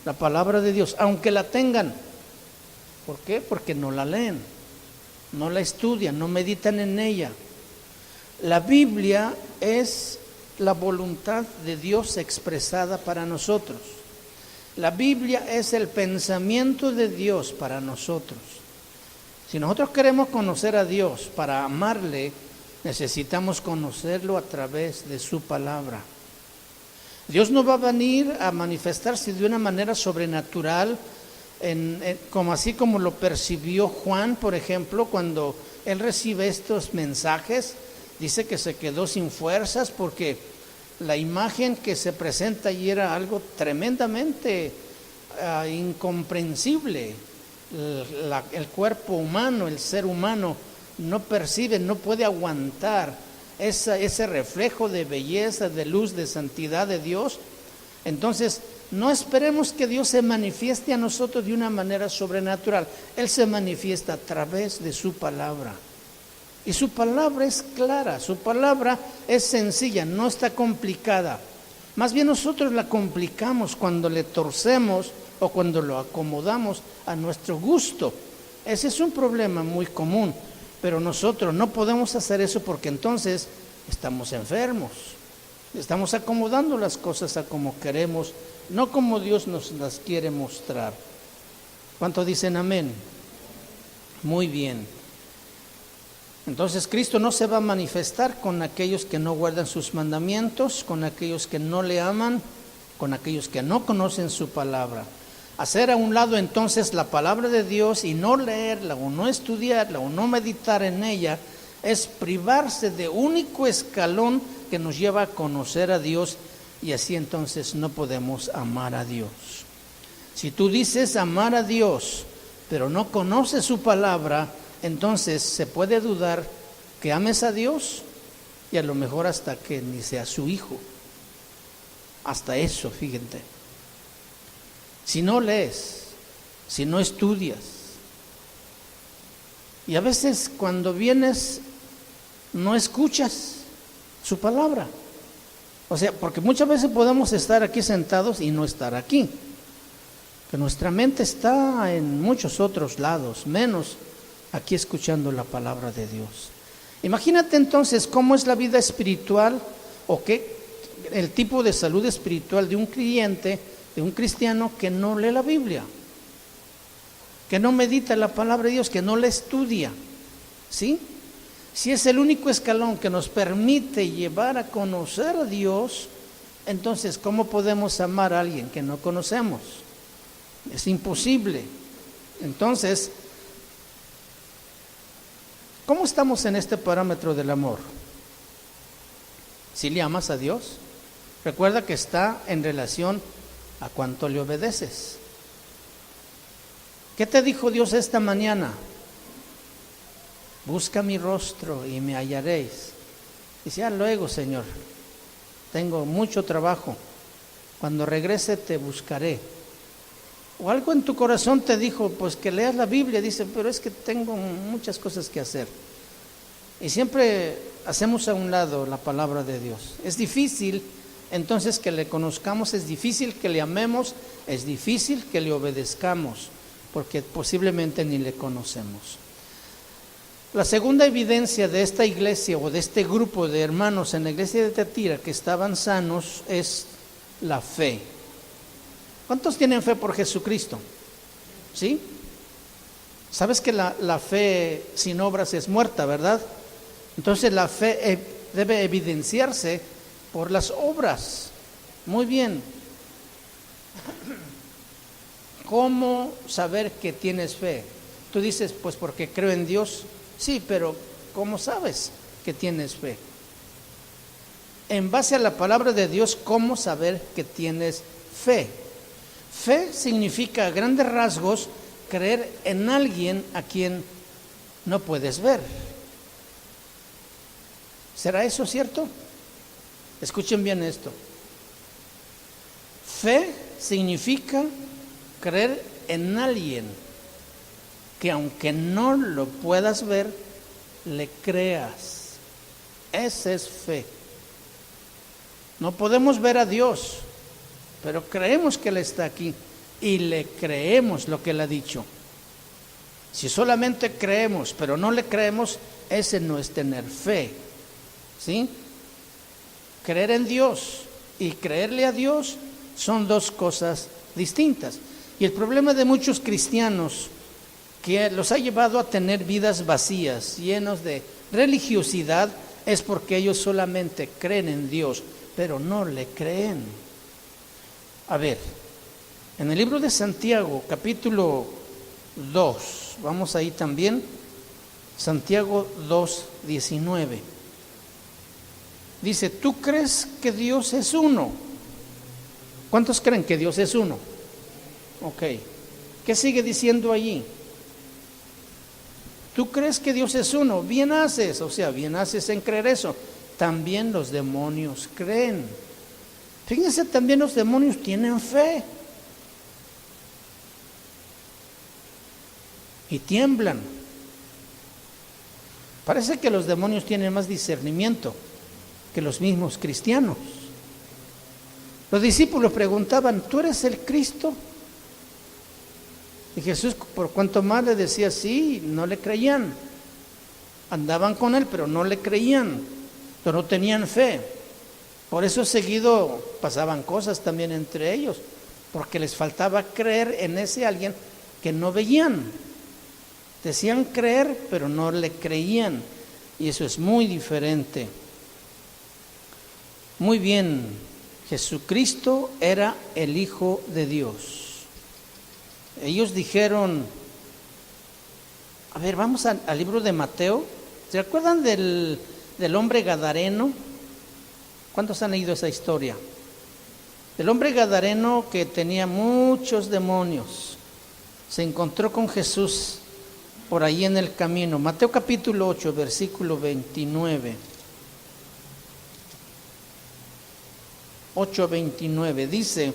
la palabra de Dios, aunque la tengan. ¿Por qué? Porque no la leen, no la estudian, no meditan en ella. La Biblia es la voluntad de Dios expresada para nosotros. La Biblia es el pensamiento de Dios para nosotros. Si nosotros queremos conocer a Dios para amarle, necesitamos conocerlo a través de su palabra. Dios no va a venir a manifestarse de una manera sobrenatural, como así como lo percibió Juan, por ejemplo, cuando él recibe estos mensajes. Dice que se quedó sin fuerzas porque la imagen que se presenta allí era algo tremendamente incomprensible. El cuerpo humano, el ser humano, no percibe, no puede aguantar ese reflejo de belleza, de luz, de santidad de Dios. Entonces, no esperemos que Dios se manifieste a nosotros de una manera sobrenatural. Él se manifiesta a través de su palabra. Y su palabra es clara, su palabra es sencilla, no está complicada. Más bien nosotros la complicamos cuando le torcemos o cuando lo acomodamos a nuestro gusto. Ese es un problema muy común. Pero nosotros no podemos hacer eso porque entonces estamos enfermos. Estamos acomodando las cosas a como queremos, no como Dios nos las quiere mostrar. ¿Cuánto dicen amén? Muy bien. Entonces Cristo no se va a manifestar con aquellos que no guardan sus mandamientos, con aquellos que no le aman, con aquellos que no conocen su palabra. Hacer a un lado entonces la palabra de Dios y no leerla o no estudiarla o no meditar en ella es privarse de único escalón que nos lleva a conocer a Dios, y así entonces no podemos amar a Dios. Si tú dices amar a Dios pero no conoces su palabra, entonces se puede dudar que ames a Dios, y a lo mejor hasta que ni sea su hijo. Hasta eso, fíjate. Si no lees, si no estudias, y a veces cuando vienes no escuchas su palabra. O sea, porque muchas veces podemos estar aquí sentados y no estar aquí. Que nuestra mente está en muchos otros lados, menos aquí escuchando la palabra de Dios. Imagínate entonces cómo es la vida espiritual, o qué el tipo de salud espiritual de un creyente, de un cristiano que no lee la Biblia, que no medita la palabra de Dios, que no la estudia. ¿Sí? Si es el único escalón que nos permite llevar a conocer a Dios, entonces ¿cómo podemos amar a alguien que no conocemos? Es imposible. Entonces, ¿cómo estamos en este parámetro del amor? ¿Si le amas a Dios? Recuerda que está en relación a cuánto le obedeces. ¿Qué te dijo Dios esta mañana? Busca mi rostro y me hallaréis. Dice, luego, Señor, tengo mucho trabajo. Cuando regrese te buscaré. O algo en tu corazón te dijo, pues que leas la Biblia. Dice, pero es que tengo muchas cosas que hacer. Y siempre hacemos a un lado la palabra de Dios. Es difícil entonces que le conozcamos, es difícil que le amemos, es difícil que le obedezcamos, porque posiblemente ni le conocemos. La segunda evidencia de esta iglesia o de este grupo de hermanos en la iglesia de Tiatira que estaban sanos es la fe. ¿Cuántos tienen fe por Jesucristo? ¿Sí? Sabes que la fe sin obras es muerta, ¿verdad? Entonces la fe debe evidenciarse por las obras. Muy bien. ¿Cómo saber que tienes fe? Tú dices, pues porque creo en Dios. Sí, pero ¿cómo sabes que tienes fe? En base a la palabra de Dios, ¿cómo saber que tienes fe? Fe significa, a grandes rasgos, creer en alguien a quien no puedes ver. ¿Será eso cierto? Escuchen bien esto. Fe significa creer en alguien que aunque no lo puedas ver, le creas. Esa es fe. No podemos ver a Dios, pero creemos que Él está aquí y le creemos lo que Él ha dicho. Si solamente creemos, pero no le creemos, ese no es tener fe. ¿Sí? Creer en Dios y creerle a Dios son dos cosas distintas. Y el problema de muchos cristianos que los ha llevado a tener vidas vacías, llenos de religiosidad, es porque ellos solamente creen en Dios, pero no le creen. A ver, en el libro de Santiago, capítulo 2, vamos ahí también, Santiago 2:19. Dice, ¿tú crees que Dios es uno? ¿Cuántos creen que Dios es uno? Ok. ¿Qué sigue diciendo allí? ¿Tú crees que Dios es uno? Bien haces, o sea, bien haces en creer eso. También los demonios creen. Fíjense, también los demonios tienen fe. Y tiemblan. Parece que los demonios tienen más discernimiento que los mismos cristianos. Los discípulos preguntaban, ¿tú eres el Cristo? Y Jesús, por cuanto más le decía sí, no le creían. Andaban con él, pero no le creían, pero no tenían fe. Por eso seguido pasaban cosas también entre ellos, porque les faltaba creer en ese alguien que no veían. Decían creer, pero no le creían. Y eso es muy diferente. Muy bien, Jesucristo era el Hijo de Dios. Ellos dijeron, a ver, vamos al libro de Mateo. ¿Se acuerdan del hombre gadareno? ¿Cuántos han leído esa historia? El hombre gadareno que tenía muchos demonios, se encontró con Jesús por ahí en el camino. Mateo capítulo 8, versículo 29. 8:29 dice: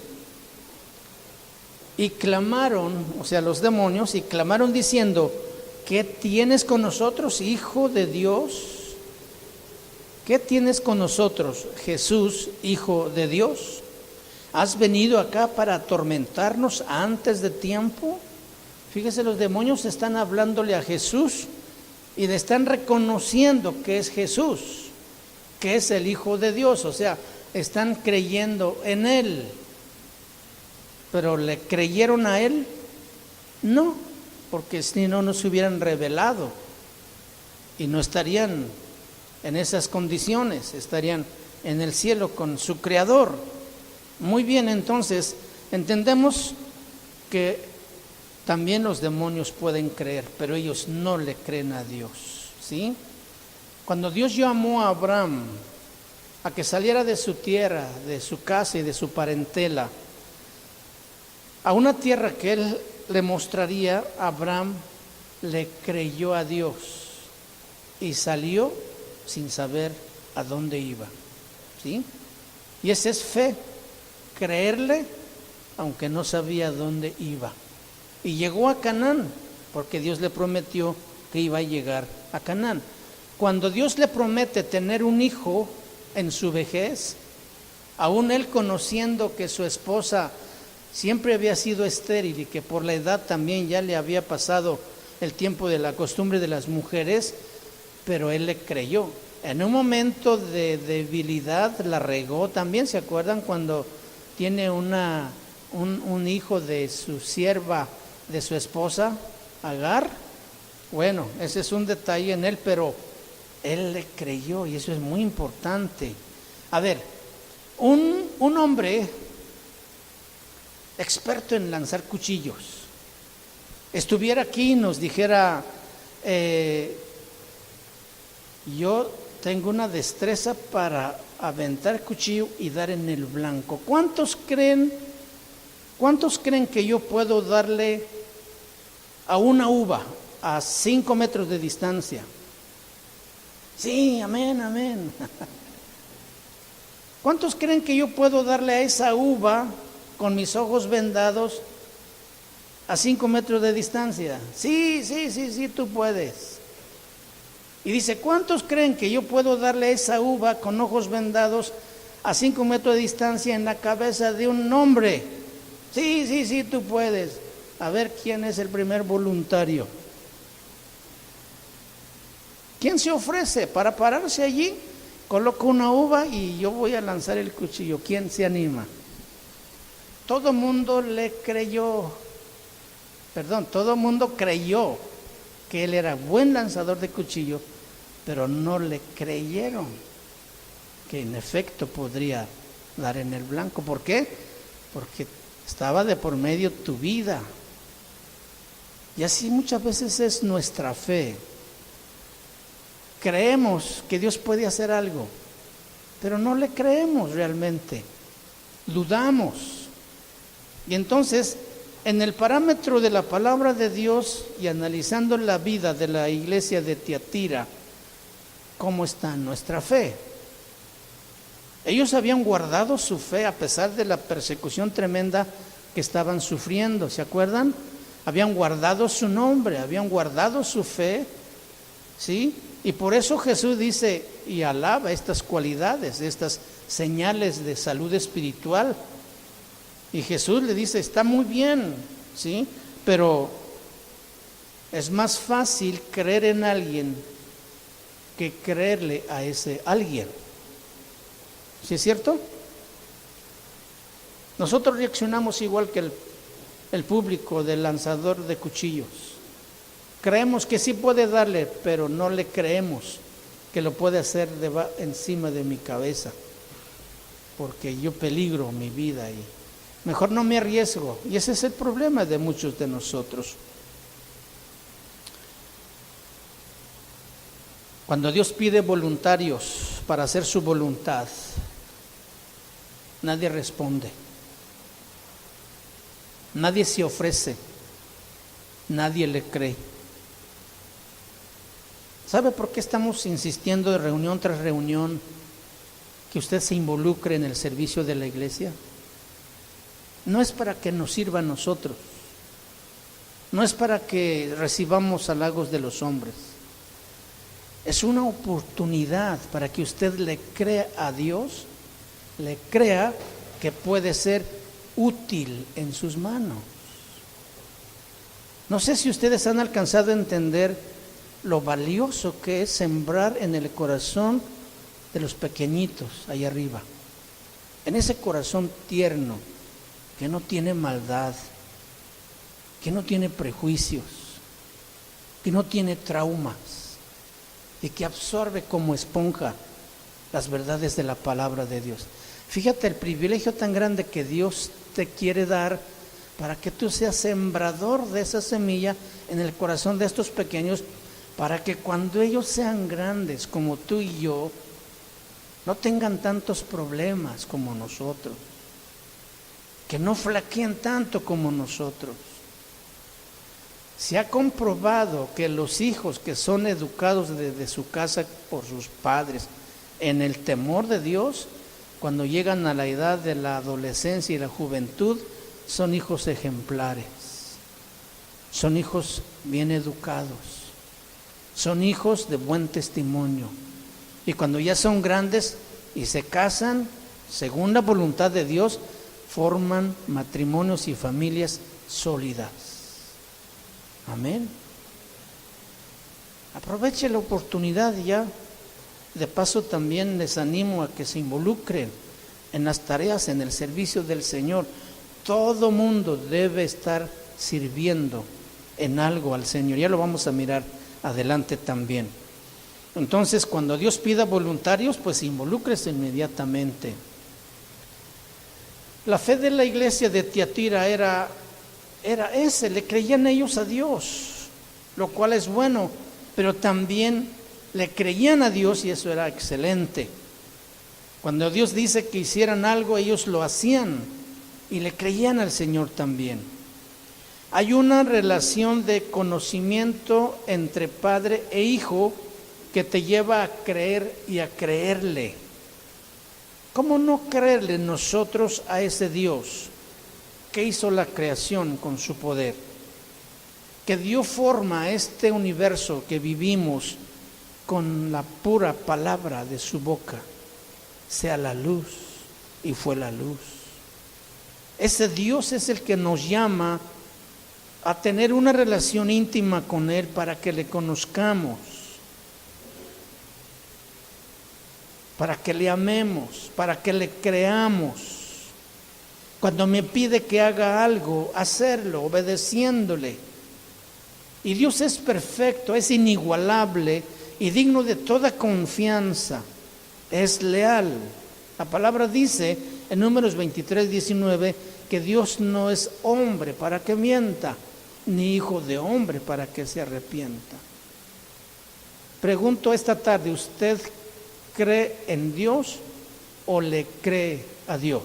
y clamaron, o sea, los demonios, y clamaron diciendo: ¿qué tienes con nosotros, Hijo de Dios? ¿Qué tienes con nosotros, Jesús, Hijo de Dios? ¿Has venido acá para atormentarnos antes de tiempo? Fíjese, los demonios están hablándole a Jesús y le están reconociendo que es Jesús, que es el Hijo de Dios, o sea, están creyendo en Él. ¿Pero le creyeron a Él? No, porque si no, no se hubieran revelado y no estarían en esas condiciones, estarían en el cielo con su Creador. Muy bien, entonces entendemos que también los demonios pueden creer, pero ellos no le creen a Dios, ¿sí? Cuando Dios llamó a Abraham a que saliera de su tierra, de su casa y de su parentela, a una tierra que Él le mostraría, Abraham le creyó a Dios y salió sin saber a dónde iba, ¿sí? Y esa es fe, creerle aunque no sabía a dónde iba. Y llegó a Canaán, porque Dios le prometió que iba a llegar a Canaán. Cuando Dios le promete tener un hijo en su vejez, aún él conociendo que su esposa siempre había sido estéril y que por la edad también ya le había pasado el tiempo de la costumbre de las mujeres, pero él le creyó. En un momento de debilidad la regó también. ¿Se acuerdan cuando tiene un hijo de su sierva, de su esposa, Agar? Bueno, ese es un detalle en él, pero él le creyó y eso es muy importante. A ver, un hombre experto en lanzar cuchillos estuviera aquí y nos dijera, yo tengo una destreza para aventar cuchillo y dar en el blanco. ¿Cuántos creen que yo puedo darle a una uva a 5 metros de distancia? Sí, amén, amén. ¿Cuántos creen que yo puedo darle a esa uva con mis ojos vendados a 5 metros de distancia? Sí, tú puedes. Y dice, ¿cuántos creen que yo puedo darle esa uva con ojos vendados a 5 metros de distancia en la cabeza de un hombre? Sí, tú puedes. A ver quién es el primer voluntario. ¿Quién se ofrece para pararse allí? Coloco una uva y yo voy a lanzar el cuchillo. ¿Quién se anima? Todo mundo creyó que él era buen lanzador de cuchillo, pero no le creyeron que en efecto podría dar en el blanco. ¿Por qué? Porque estaba de por medio tu vida. Y así muchas veces es nuestra fe. Creemos que Dios puede hacer algo, pero no le creemos realmente. Dudamos. Y entonces, en el parámetro de la palabra de Dios y analizando la vida de la iglesia de Tiatira, ¿cómo está nuestra fe? Ellos habían guardado su fe a pesar de la persecución tremenda que estaban sufriendo, ¿se acuerdan? Habían guardado su nombre, habían guardado su fe, ¿sí? Y por eso Jesús dice y alaba estas cualidades, estas señales de salud espiritual. Y Jesús le dice, está muy bien, ¿sí? Pero es más fácil creer en alguien que creerle a ese alguien. ¿Sí es cierto? Nosotros reaccionamos igual que el público del lanzador de cuchillos. Creemos que sí puede darle, pero no le creemos que lo puede hacer encima de mi cabeza, porque yo peligro mi vida y mejor no me arriesgo. Y ese es el problema de muchos de nosotros. Cuando Dios pide voluntarios para hacer su voluntad, nadie responde, nadie se ofrece, nadie le cree. ¿Sabe por qué estamos insistiendo de reunión tras reunión que usted se involucre en el servicio de la iglesia? No es para que nos sirva a nosotros, no es para que recibamos halagos de los hombres. Es una oportunidad para que usted le crea a Dios, le crea que puede ser útil en sus manos. No sé si ustedes han alcanzado a entender lo valioso que es sembrar en el corazón de los pequeñitos ahí arriba, en ese corazón tierno que no tiene maldad, que no tiene prejuicios, que no tiene traumas y que absorbe como esponja las verdades de la palabra de Dios. Fíjate el privilegio tan grande que Dios te quiere dar para que tú seas sembrador de esa semilla en el corazón de estos pequeños, para que cuando ellos sean grandes como tú y yo, no tengan tantos problemas como nosotros, que no flaqueen tanto como nosotros. Se ha comprobado que los hijos que son educados desde su casa por sus padres en el temor de Dios, cuando llegan a la edad de la adolescencia y la juventud, son hijos ejemplares, son hijos bien educados, son hijos de buen testimonio. Y cuando ya son grandes y se casan, según la voluntad de Dios, forman matrimonios y familias sólidas. Amén. Aproveche la oportunidad ya. De paso también les animo a que se involucren en las tareas, en el servicio del Señor. Todo mundo debe estar sirviendo en algo al Señor. Ya lo vamos a mirar adelante también. Entonces, cuando Dios pida voluntarios, pues involúcrese inmediatamente. La fe de la iglesia de Tiatira era ese, le creían ellos a Dios, lo cual es bueno, pero también le creían a Dios y eso era excelente. Cuando Dios dice que hicieran algo, ellos lo hacían y le creían al Señor también. Hay una relación de conocimiento entre padre e hijo que te lleva a creer y a creerle. ¿Cómo no creerle nosotros a ese Dios que hizo la creación con su poder, que dio forma a este universo que vivimos con la pura palabra de su boca? Sea la luz, y fue la luz. Ese Dios es el que nos llama a tener una relación íntima con Él para que le conozcamos, para que le amemos, para que le creamos. Cuando me pide que haga algo, hacerlo, obedeciéndole. Y Dios es perfecto, es inigualable y digno de toda confianza. Es leal. La palabra dice en Números 23:19 que Dios no es hombre para que mienta, ni hijo de hombre para que se arrepienta. Pregunto esta tarde, ¿usted cree en Dios o le cree a Dios?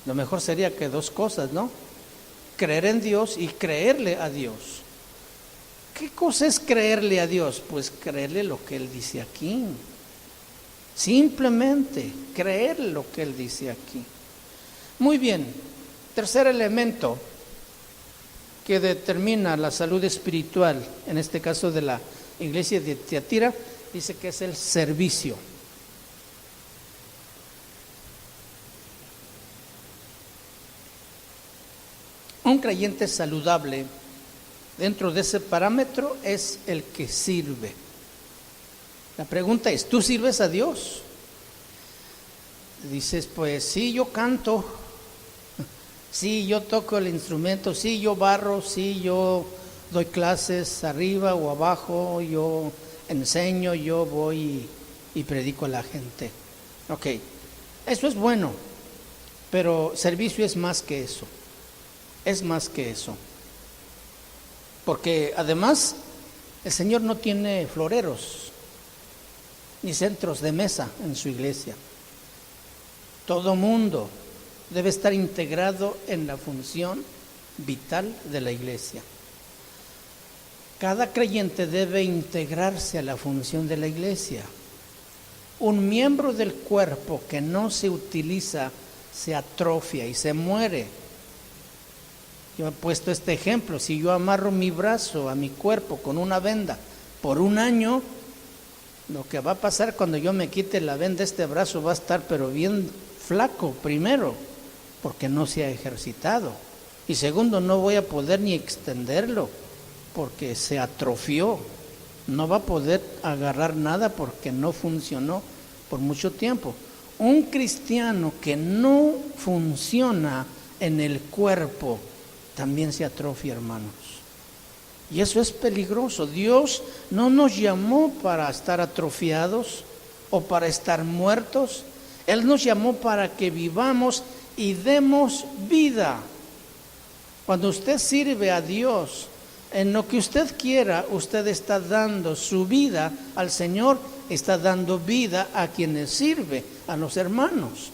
Lo mejor sería que dos cosas, ¿no? Creer en Dios y creerle a Dios. ¿Qué cosa es creerle a Dios? Pues creerle lo que Él dice aquí. Simplemente creer lo que Él dice aquí. Muy bien. Tercer elemento que determina la salud espiritual, en este caso de la iglesia de Tiatira, dice que es el servicio. Un creyente saludable dentro de ese parámetro es el que sirve. La pregunta es, ¿tú sirves a Dios? Dices, pues sí, yo canto, sí, yo toco el instrumento, sí, yo barro, sí, yo doy clases arriba o abajo, yo enseño, yo voy y predico a la gente. Ok, eso es bueno, pero servicio es más que eso, es más que eso. Porque además el Señor no tiene floreros ni centros de mesa en su iglesia. Todo mundo debe estar integrado en la función vital de la iglesia. Cada creyente debe integrarse a la función de la iglesia. Un miembro del cuerpo que no se utiliza se atrofia y se muere. Yo he puesto este ejemplo: si yo amarro mi brazo a mi cuerpo con una venda por un año, lo que va a pasar cuando yo me quite la venda, este brazo va a estar pero bien flaco, primero, porque no se ha ejercitado, y segundo, no voy a poder ni extenderlo, porque se atrofió, no va a poder agarrar nada porque no funcionó por mucho tiempo. Un cristiano que no funciona en el cuerpo también se atrofia, hermanos. Y eso es peligroso. Dios no nos llamó para estar atrofiados o para estar muertos. Él nos llamó para que vivamos y demos vida. Cuando usted sirve a Dios, en lo que usted quiera, usted está dando su vida al Señor, está dando vida a quienes sirve, a los hermanos.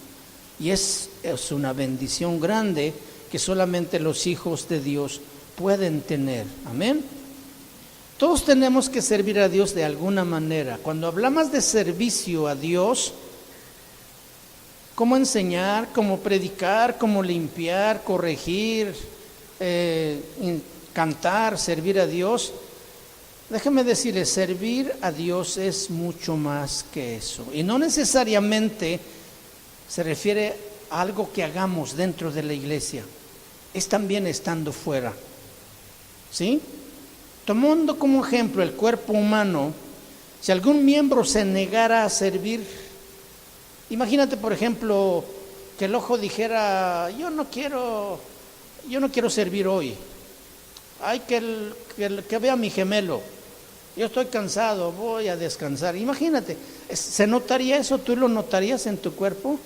Y es una bendición grande que solamente los hijos de Dios pueden tener. Amén. Todos tenemos que servir a Dios de alguna manera. Cuando hablamos de servicio a Dios, cómo enseñar, cómo predicar, cómo limpiar, corregir, cantar, servir a Dios, déjeme decirles, servir a Dios es mucho más que eso. Y no necesariamente se refiere a algo que hagamos dentro de la iglesia, es también estando fuera. ¿Sí? Tomando como ejemplo el cuerpo humano, si algún miembro se negara a servir, imagínate por ejemplo que el ojo dijera, yo no quiero servir hoy. Ay, que vea mi gemelo, yo estoy cansado, voy a descansar. Imagínate, ¿se notaría eso? ¿Tú lo notarías en tu cuerpo?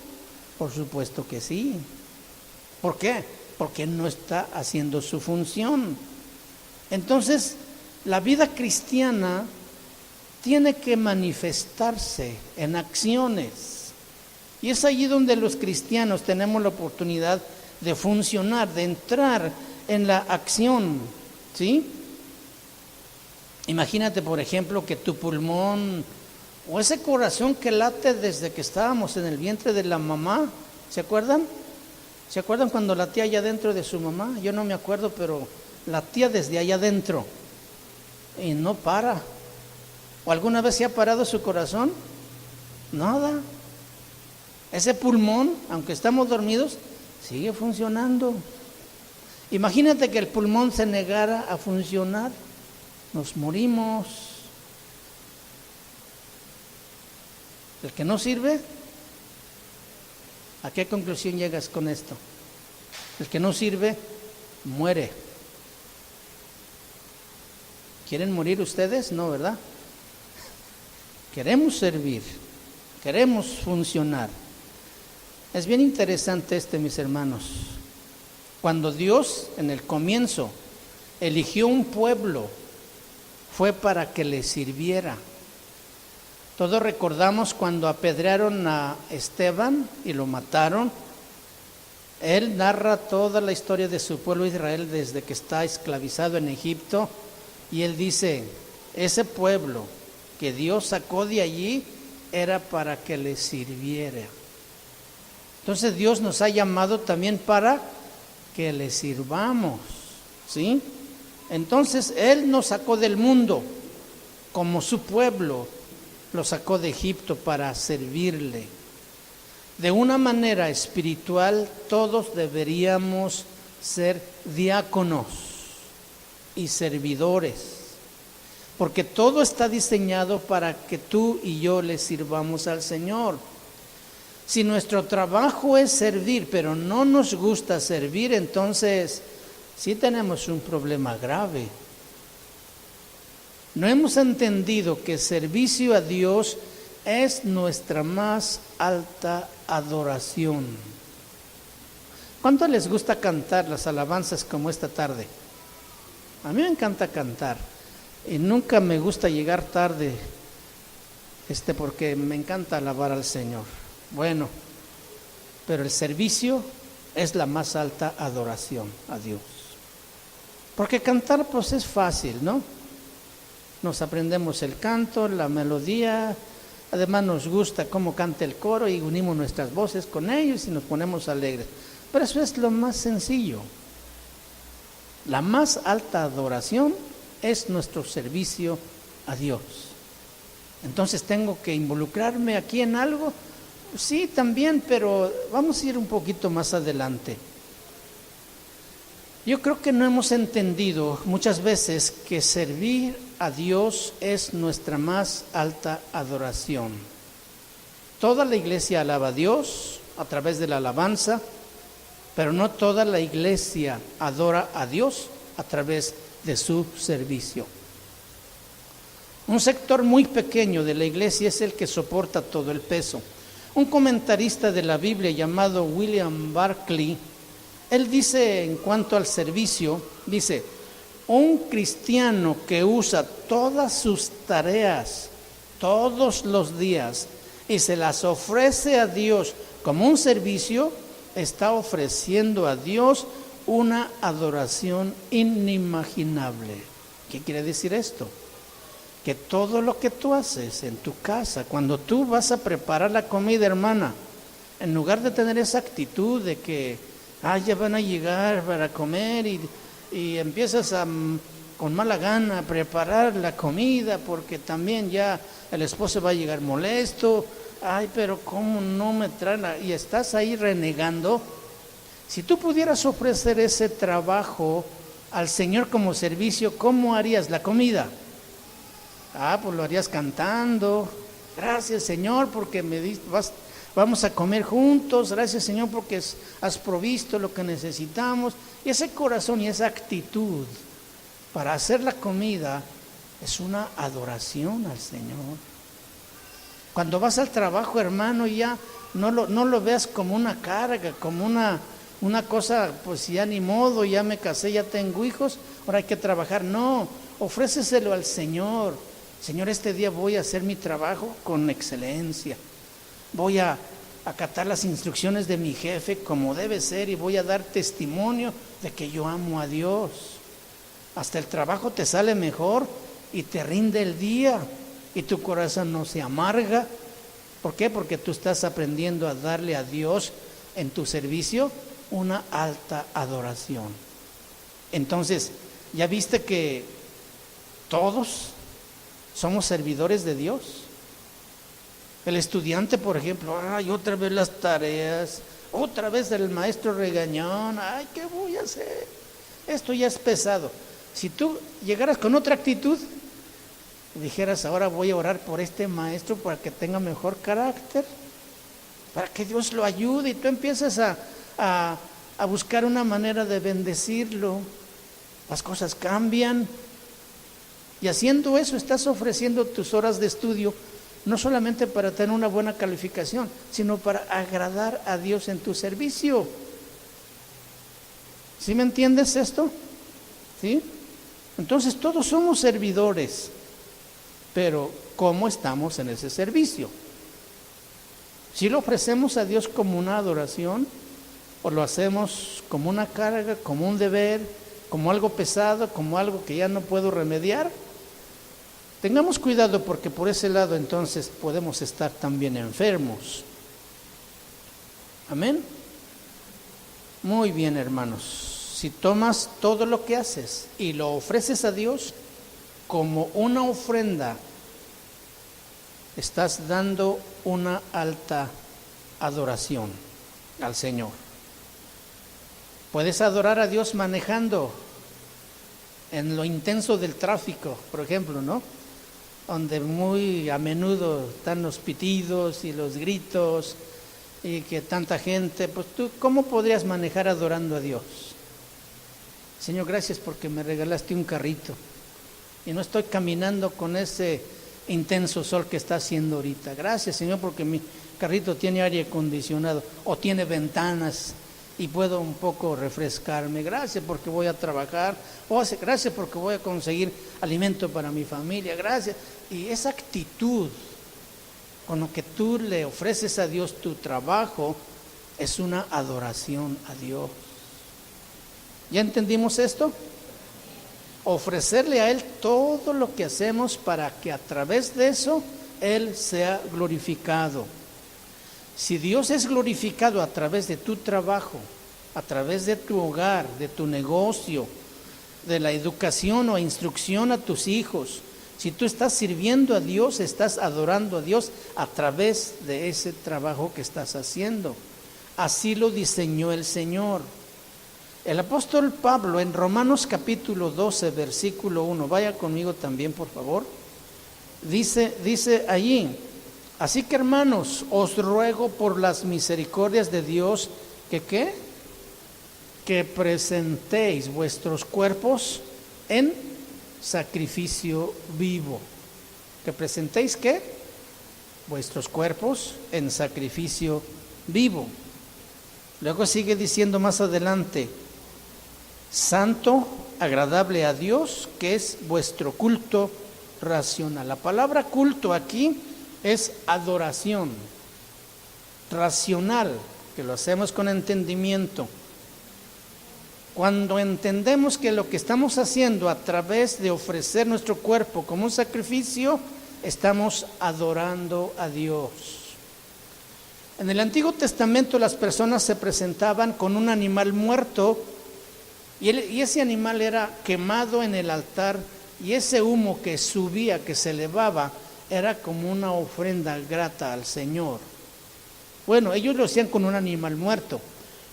Por supuesto que sí. ¿Por qué? Porque no está haciendo su función. Entonces, la vida cristiana tiene que manifestarse en acciones. Y es allí donde los cristianos tenemos la oportunidad de funcionar, de entrar en la acción. ¿Sí? Imagínate, por ejemplo, que tu pulmón o ese corazón que late desde que estábamos en el vientre de la mamá, ¿se acuerdan? ¿Se acuerdan cuando latía allá dentro de su mamá? Yo no me acuerdo, pero latía desde allá adentro y no para. ¿O alguna vez se ha parado su corazón? Nada. Ese pulmón, aunque estamos dormidos, sigue funcionando. Imagínate que el pulmón se negara a funcionar, nos morimos. El que no sirve, ¿a qué conclusión llegas con esto? El que no sirve, muere. ¿Quieren morir ustedes? No, ¿verdad? Queremos servir, queremos funcionar. Es bien interesante mis hermanos. Cuando Dios en el comienzo eligió un pueblo, fue para que le sirviera. Todos recordamos cuando apedrearon a Esteban y lo mataron. Él narra toda la historia de su pueblo Israel desde que está esclavizado en Egipto, y él dice, ese pueblo que Dios sacó de allí era para que le sirviera. Entonces Dios nos ha llamado también para que le sirvamos, ¿sí? Entonces Él nos sacó del mundo como su pueblo, lo sacó de Egipto para servirle. De una manera espiritual, todos deberíamos ser diáconos. y servidores, porque todo está diseñado para que tú y yo le sirvamos al Señor. Si nuestro trabajo es servir, pero no nos gusta servir, entonces sí tenemos un problema grave. No hemos entendido que servicio a Dios es nuestra más alta adoración. ¿Cuánto les gusta cantar las alabanzas como esta tarde? A mí me encanta cantar y nunca me gusta llegar tarde, porque me encanta alabar al Señor. Bueno, pero el servicio es la más alta adoración a Dios. Porque cantar pues es fácil, ¿no? Nos aprendemos el canto, la melodía, además nos gusta cómo canta el coro y unimos nuestras voces con ellos y nos ponemos alegres. Pero eso es lo más sencillo. La más alta adoración es nuestro servicio a Dios. Entonces, ¿tengo que involucrarme aquí en algo? Sí, también, pero vamos a ir un poquito más adelante. Yo creo que no hemos entendido muchas veces que servir a Dios es nuestra más alta adoración. Toda la iglesia alaba a Dios a través de la alabanza, pero no toda la iglesia adora a Dios a través de su servicio. Un sector muy pequeño de la iglesia es el que soporta todo el peso. Un comentarista de la Biblia llamado William Barclay, él dice en cuanto al servicio, dice: un cristiano que usa todas sus tareas todos los días y se las ofrece a Dios como un servicio, está ofreciendo a Dios una adoración inimaginable. ¿Qué quiere decir esto? Que todo lo que tú haces en tu casa, cuando tú vas a preparar la comida, hermana, en lugar de tener esa actitud de que ya van a llegar para comer y empiezas con mala gana a preparar la comida porque también ya el esposo va a llegar molesto, pero cómo no me traen, y estás ahí renegando. Si tú pudieras ofrecer ese trabajo al Señor como servicio, ¿cómo harías la comida? Pues lo harías cantando: gracias, Señor, porque vamos a comer juntos, gracias, Señor, porque has provisto lo que necesitamos. Y ese corazón y esa actitud para hacer la comida es una adoración al Señor. Cuando vas al trabajo, hermano, ya no lo veas como una carga, como una cosa, pues ya ni modo, ya me casé, ya tengo hijos, ahora hay que trabajar. No, ofréceselo al Señor. Señor, este día voy a hacer mi trabajo con excelencia. Voy a acatar las instrucciones de mi jefe como debe ser y voy a dar testimonio de que yo amo a Dios. Hasta el trabajo te sale mejor y te rinde el día y tu corazón no se amarga. ¿Por qué? Porque tú estás aprendiendo a darle a Dios en tu servicio una alta adoración. Entonces, ¿ya viste que todos somos servidores de Dios? El estudiante, por ejemplo, otra vez las tareas, otra vez el maestro regañón, ¿qué voy a hacer? Esto ya es pesado. Si tú llegaras con otra actitud, dijeras: ahora voy a orar por este maestro para que tenga mejor carácter, para que Dios lo ayude, y tú empiezas a buscar una manera de bendecirlo, las cosas cambian. Y haciendo eso estás ofreciendo tus horas de estudio, no solamente para tener una buena calificación, sino para agradar a Dios en tu servicio. ¿Sí me entiendes esto? ¿Sí? Entonces todos somos servidores, pero ¿cómo estamos en ese servicio? ¿Si lo ofrecemos a Dios como una adoración o lo hacemos como una carga, como un deber, como algo pesado, como algo que ya no puedo remediar? Tengamos cuidado, porque por ese lado entonces podemos estar también enfermos. Amén. Muy bien, hermanos. Si tomas todo lo que haces y lo ofreces a Dios como una ofrenda, estás dando una alta adoración al Señor. Puedes adorar a Dios manejando. en lo intenso del tráfico, por ejemplo, ¿no? Donde muy a menudo están los pitidos y los gritos y que tanta gente, pues tú, ¿cómo podrías manejar adorando a Dios? Señor, gracias porque me regalaste un carrito y no estoy caminando con ese intenso sol que está haciendo ahorita. Gracias, Señor, porque mi carrito tiene aire acondicionado o tiene ventanas y puedo un poco refrescarme. Gracias porque voy a trabajar. Gracias porque voy a conseguir alimento para mi familia. Gracias. Y esa actitud con lo que tú le ofreces a Dios tu trabajo es una adoración a Dios. ¿Ya entendimos esto? Ofrecerle a Él todo lo que hacemos para que a través de eso Él sea glorificado. Si Dios es glorificado a través de tu trabajo, a través de tu hogar, de tu negocio, de la educación o instrucción a tus hijos, si tú estás sirviendo a Dios, estás adorando a Dios a través de ese trabajo que estás haciendo. Así lo diseñó el Señor. El apóstol Pablo en Romanos capítulo 12, versículo 1, vaya conmigo también por favor, dice allí: así que hermanos, os ruego por las misericordias de Dios que ¿qué? Que presentéis vuestros cuerpos en sacrificio vivo. ¿Que presentéis qué? Vuestros cuerpos en sacrificio vivo. Luego sigue diciendo más adelante: santo, agradable a Dios, que es vuestro culto racional. La palabra culto aquí es adoración racional, que lo hacemos con entendimiento. Cuando entendemos que lo que estamos haciendo a través de ofrecer nuestro cuerpo como un sacrificio, estamos adorando a Dios. En el Antiguo Testamento las personas se presentaban con un animal muerto y ese animal era quemado en el altar, y ese humo que subía, que se elevaba, era como una ofrenda grata al Señor. Bueno, ellos lo hacían con un animal muerto.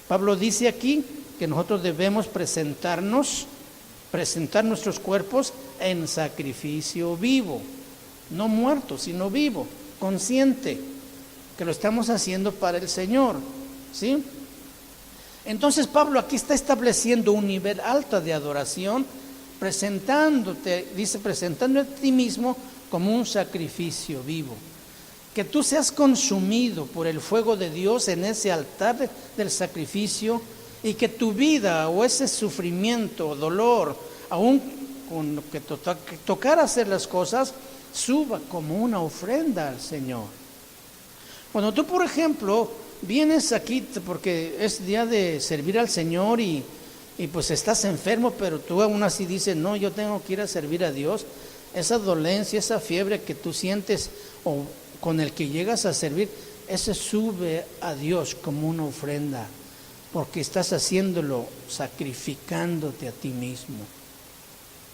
Pablo dice aquí que nosotros debemos presentar nuestros cuerpos en sacrificio vivo, no muerto, sino vivo, consciente, que lo estamos haciendo para el Señor, ¿sí? Entonces Pablo aquí está estableciendo un nivel alto de adoración, presentando a ti mismo como un sacrificio vivo. Que tú seas consumido por el fuego de Dios en ese altar del sacrificio, y que tu vida o ese sufrimiento o dolor, aún con lo que tocar hacer las cosas, suba como una ofrenda al Señor. Cuando tú, por ejemplo, vienes aquí porque es día de servir al Señor y pues estás enfermo, pero tú aún así dices: no, yo tengo que ir a servir a Dios. Esa dolencia, esa fiebre que tú sientes o con el que llegas a servir, ese sube a Dios como una ofrenda, porque estás haciéndolo sacrificándote a ti mismo.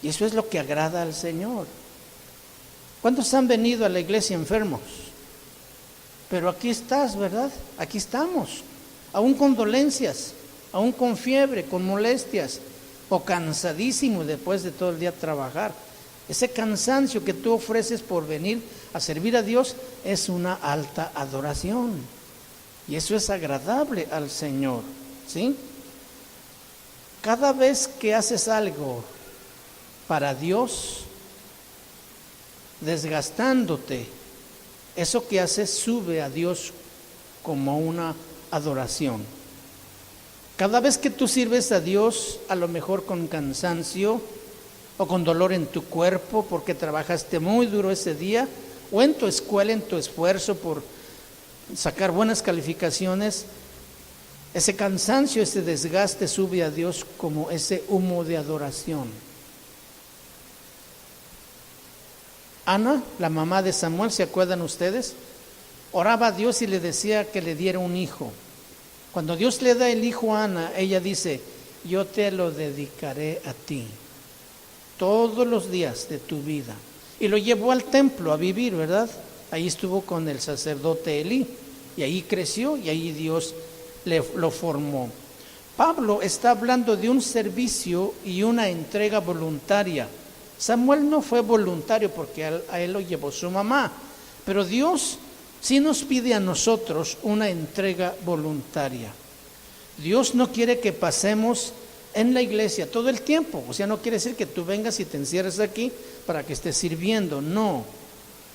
Y eso es lo que agrada al Señor. ¿Cuántos han venido a la iglesia enfermos? Pero aquí estás, ¿verdad? Aquí estamos, aún con dolencias, aún con fiebre, con molestias, o cansadísimo después de todo el día trabajar. Ese cansancio que tú ofreces por venir a servir a Dios es una alta adoración. Y eso es agradable al Señor, ¿sí? Cada vez que haces algo para Dios, desgastándote, eso que haces sube a Dios como una adoración. Cada vez que tú sirves a Dios, a lo mejor con cansancio o con dolor en tu cuerpo porque trabajaste muy duro ese día, o en tu escuela, en tu esfuerzo por sacar buenas calificaciones, ese cansancio, ese desgaste sube a Dios como ese humo de adoración. Ana, la mamá de Samuel, ¿se acuerdan ustedes? Oraba a Dios y le decía que le diera un hijo. Cuando Dios le da el hijo a Ana, ella dice: yo te lo dedicaré a ti todos los días de tu vida. Y lo llevó al templo a vivir, ¿verdad? Ahí estuvo con el sacerdote Elí, y ahí creció, y ahí Dios lo formó. Pablo está hablando de un servicio y una entrega voluntaria. Samuel no fue voluntario porque a él lo llevó su mamá, pero Dios sí nos pide a nosotros una entrega voluntaria. Dios no quiere que pasemos en la iglesia todo el tiempo, o sea, no quiere decir que tú vengas y te encierres aquí para que estés sirviendo, no.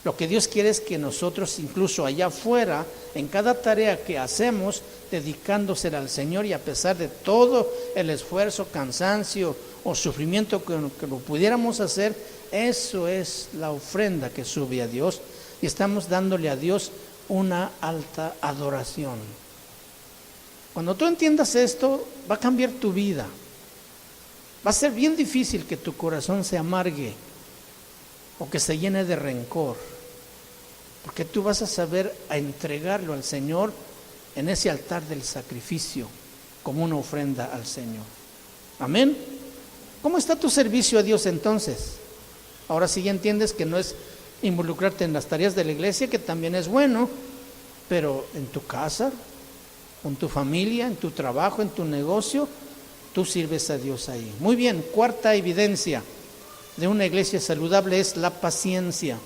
Lo que Dios quiere es que nosotros, incluso allá afuera, en cada tarea que hacemos, dedicándosela al Señor, y a pesar de todo el esfuerzo, cansancio o sufrimiento que lo pudiéramos hacer, eso es la ofrenda que sube a Dios, y estamos dándole a Dios una alta adoración. Cuando tú entiendas esto, va a cambiar tu vida. Va a ser bien difícil que tu corazón se amargue o que se llene de rencor, porque tú vas a saber a entregarlo al Señor en ese altar del sacrificio como una ofrenda al Señor. Amén. ¿Cómo está tu servicio a Dios entonces? Ahora sí ya entiendes que no es involucrarte en las tareas de la iglesia, que también es bueno, pero en tu casa, con tu familia, en tu trabajo, en tu negocio, tú sirves a Dios ahí. Muy bien, cuarta evidencia de una iglesia saludable es la paciencia.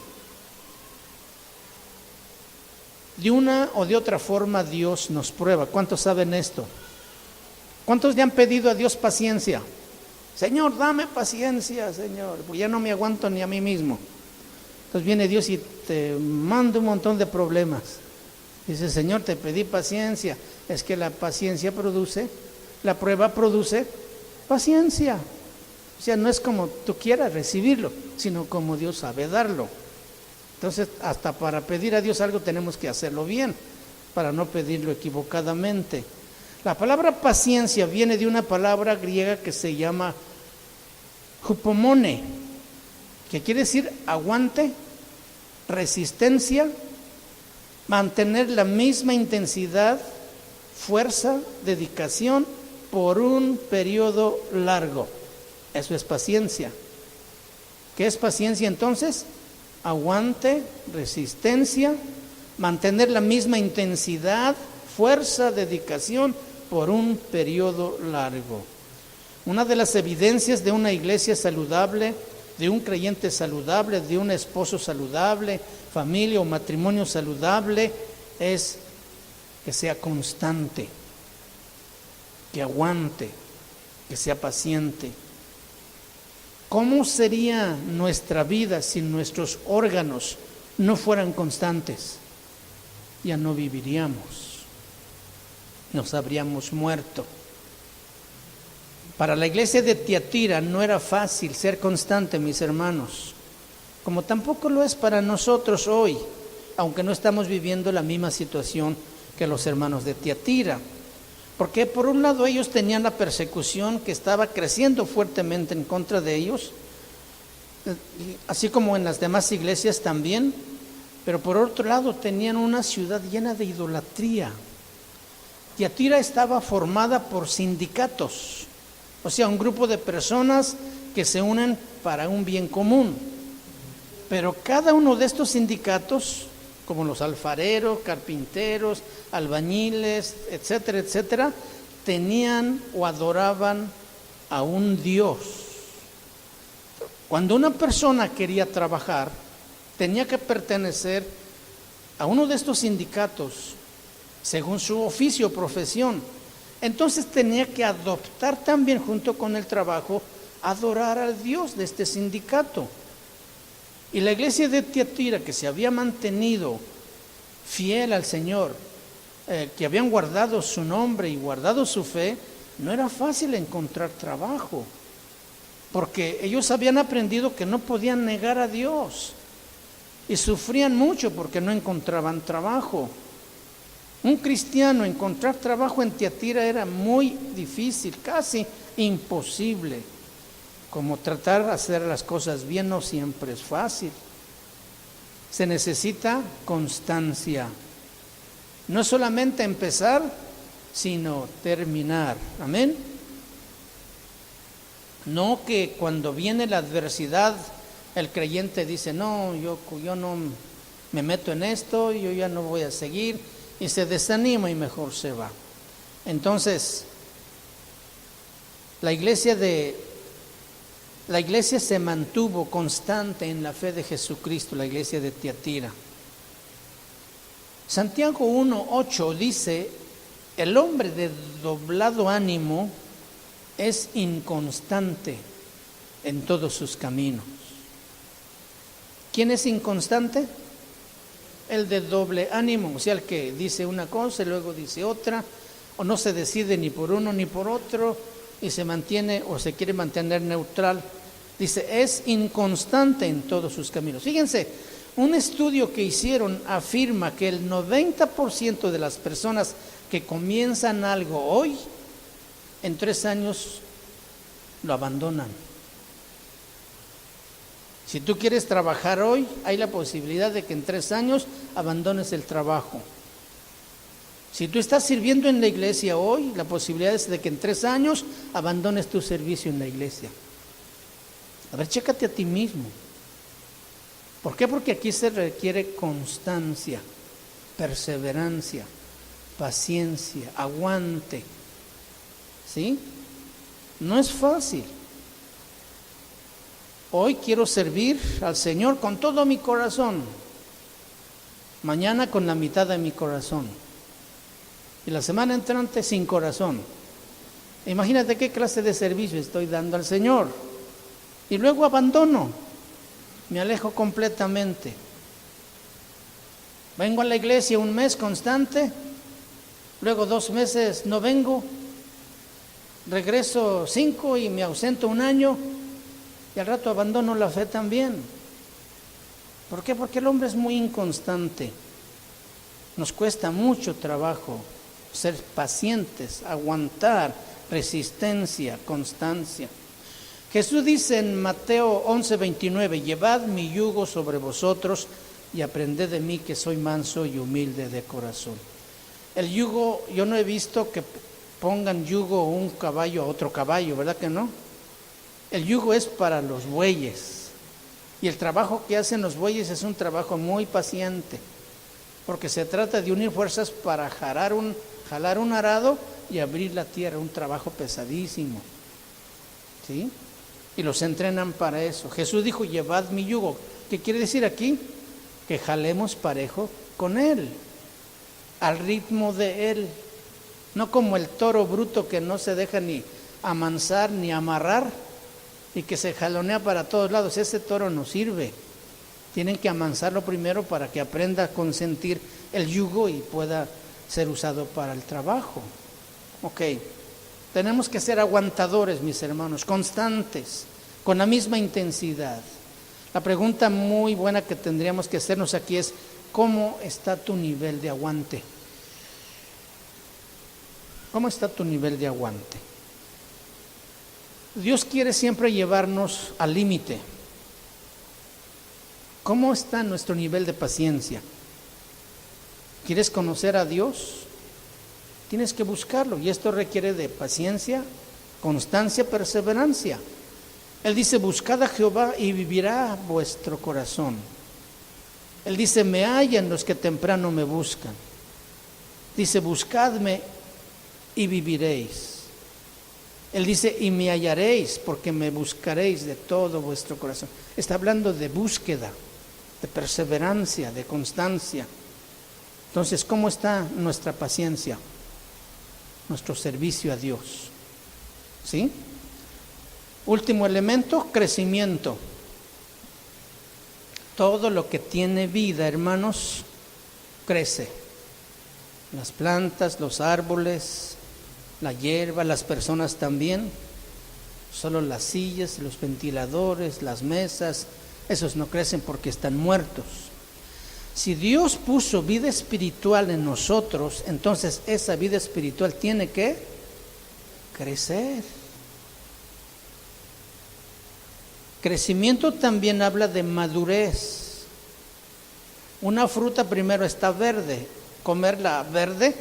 De una o de otra forma Dios nos prueba. ¿Cuántos saben esto? ¿Cuántos le han pedido a Dios paciencia? Señor, dame paciencia, Señor, porque ya no me aguanto ni a mí mismo. Entonces viene Dios y te manda un montón de problemas. Dice, Señor, te pedí paciencia. Es que la paciencia produce, la prueba produce paciencia. O sea, no es como tú quieras recibirlo, sino como Dios sabe darlo. Entonces, hasta para pedir a Dios algo tenemos que hacerlo bien, para no pedirlo equivocadamente. La palabra paciencia viene de una palabra griega que se llama hupomone, que quiere decir aguante, resistencia, mantener la misma intensidad, fuerza, dedicación por un periodo largo. Eso es paciencia. ¿Qué es paciencia entonces? Aguante, resistencia, mantener la misma intensidad, fuerza, dedicación por un periodo largo. Una de las evidencias de una iglesia saludable, de un creyente saludable, de un esposo saludable, familia o matrimonio saludable, es que sea constante, que aguante, que sea paciente. ¿Cómo sería nuestra vida si nuestros órganos no fueran constantes? Ya no viviríamos, nos habríamos muerto. Para la iglesia de Tiatira no era fácil ser constante, mis hermanos, como tampoco lo es para nosotros hoy, aunque no estamos viviendo la misma situación que los hermanos de Tiatira. Porque por un lado ellos tenían la persecución que estaba creciendo fuertemente en contra de ellos, así como en las demás iglesias también, pero por otro lado tenían una ciudad llena de idolatría. Tiatira estaba formada por sindicatos, o sea, un grupo de personas que se unen para un bien común. Pero cada uno de estos sindicatos, como los alfareros, carpinteros, albañiles, etcétera, etcétera, tenían o adoraban a un Dios. Cuando una persona quería trabajar, tenía que pertenecer a uno de estos sindicatos, según su oficio o profesión. Entonces tenía que adoptar también, junto con el trabajo, adorar al Dios de este sindicato. Y la iglesia de Tiatira, que se había mantenido fiel al Señor, que habían guardado su nombre y guardado su fe, no era fácil encontrar trabajo, porque ellos habían aprendido que no podían negar a Dios y sufrían mucho porque no encontraban trabajo. Un cristiano encontrar trabajo en Tiatira era muy difícil, casi imposible. Como tratar de hacer las cosas bien no siempre es fácil. Se necesita constancia. No solamente empezar, sino terminar. Amén. No que cuando viene la adversidad, el creyente dice, no, yo no me meto en esto, yo ya no voy a seguir, y se desanima y mejor se va. Entonces, La iglesia se mantuvo constante en la fe de Jesucristo, la iglesia de Tiatira. Santiago 1:8 dice: el hombre de doblado ánimo es inconstante en todos sus caminos. ¿Quién es inconstante? El de doble ánimo, o sea, el que dice una cosa y luego dice otra, o no se decide ni por uno ni por otro, y se mantiene o se quiere mantener neutral. Dice, es inconstante en todos sus caminos. Fíjense, un estudio que hicieron afirma que el 90% de las personas que comienzan algo hoy, en 3 años lo abandonan. Si tú quieres trabajar hoy, hay la posibilidad de que en 3 años abandones el trabajo. Si tú estás sirviendo en la iglesia hoy, la posibilidad es de que en 3 años abandones tu servicio en la iglesia. A ver, chécate a ti mismo. ¿Por qué? Porque aquí se requiere constancia, perseverancia, paciencia, aguante. ¿Sí? No es fácil. Hoy quiero servir al Señor con todo mi corazón. Mañana con la mitad de mi corazón. Y la semana entrante sin corazón. Imagínate qué clase de servicio estoy dando al Señor. Y luego abandono. Me alejo completamente. Vengo a la iglesia 1 mes constante. Luego 2 meses no vengo. Regreso 5 y me ausento 1 año. Y al rato abandono la fe también. ¿Por qué? Porque el hombre es muy inconstante. Nos cuesta mucho trabajo ser pacientes, aguantar, resistencia, constancia. Jesús dice en Mateo 11:29, llevad mi yugo sobre vosotros y aprended de mí que soy manso y humilde de corazón. El yugo, yo no he visto que pongan yugo un caballo a otro caballo, ¿verdad que no? El yugo es para los bueyes y el trabajo que hacen los bueyes es un trabajo muy paciente, porque se trata de unir fuerzas para jalar un arado y abrir la tierra, un trabajo pesadísimo, ¿sí? Y los entrenan para eso. Jesús dijo, llevad mi yugo. ¿Qué quiere decir aquí? Que jalemos parejo con Él, al ritmo de Él, no como el toro bruto que no se deja ni amansar ni amarrar y que se jalonea para todos lados. Ese toro no sirve. Tienen que amansarlo primero para que aprenda a consentir el yugo y pueda ser usado para el trabajo. Ok, tenemos que ser aguantadores, mis hermanos, constantes, con la misma intensidad. La pregunta muy buena que tendríamos que hacernos aquí es, ¿cómo está tu nivel de aguante? ¿Cómo está tu nivel de aguante? Dios quiere siempre llevarnos al límite. ¿Cómo está nuestro nivel de paciencia? ¿Quieres conocer a Dios? Tienes que buscarlo y esto requiere de paciencia, constancia, perseverancia. Él dice, buscad a Jehová y vivirá vuestro corazón. Él dice, me hallan los que temprano me buscan. Dice, buscadme y viviréis. Él dice, y me hallaréis porque me buscaréis de todo vuestro corazón. Está hablando de búsqueda, de perseverancia, de constancia. Entonces, ¿cómo está nuestra paciencia? Nuestro servicio a Dios. ¿Sí? Último elemento, crecimiento. Todo lo que tiene vida, hermanos, crece. Las plantas, los árboles, la hierba, las personas también. Solo las sillas, los ventiladores, las mesas, esos no crecen porque están muertos. Si Dios puso vida espiritual en nosotros, entonces esa vida espiritual tiene que crecer. Crecimiento también habla de madurez. Una fruta primero está verde. Comerla verde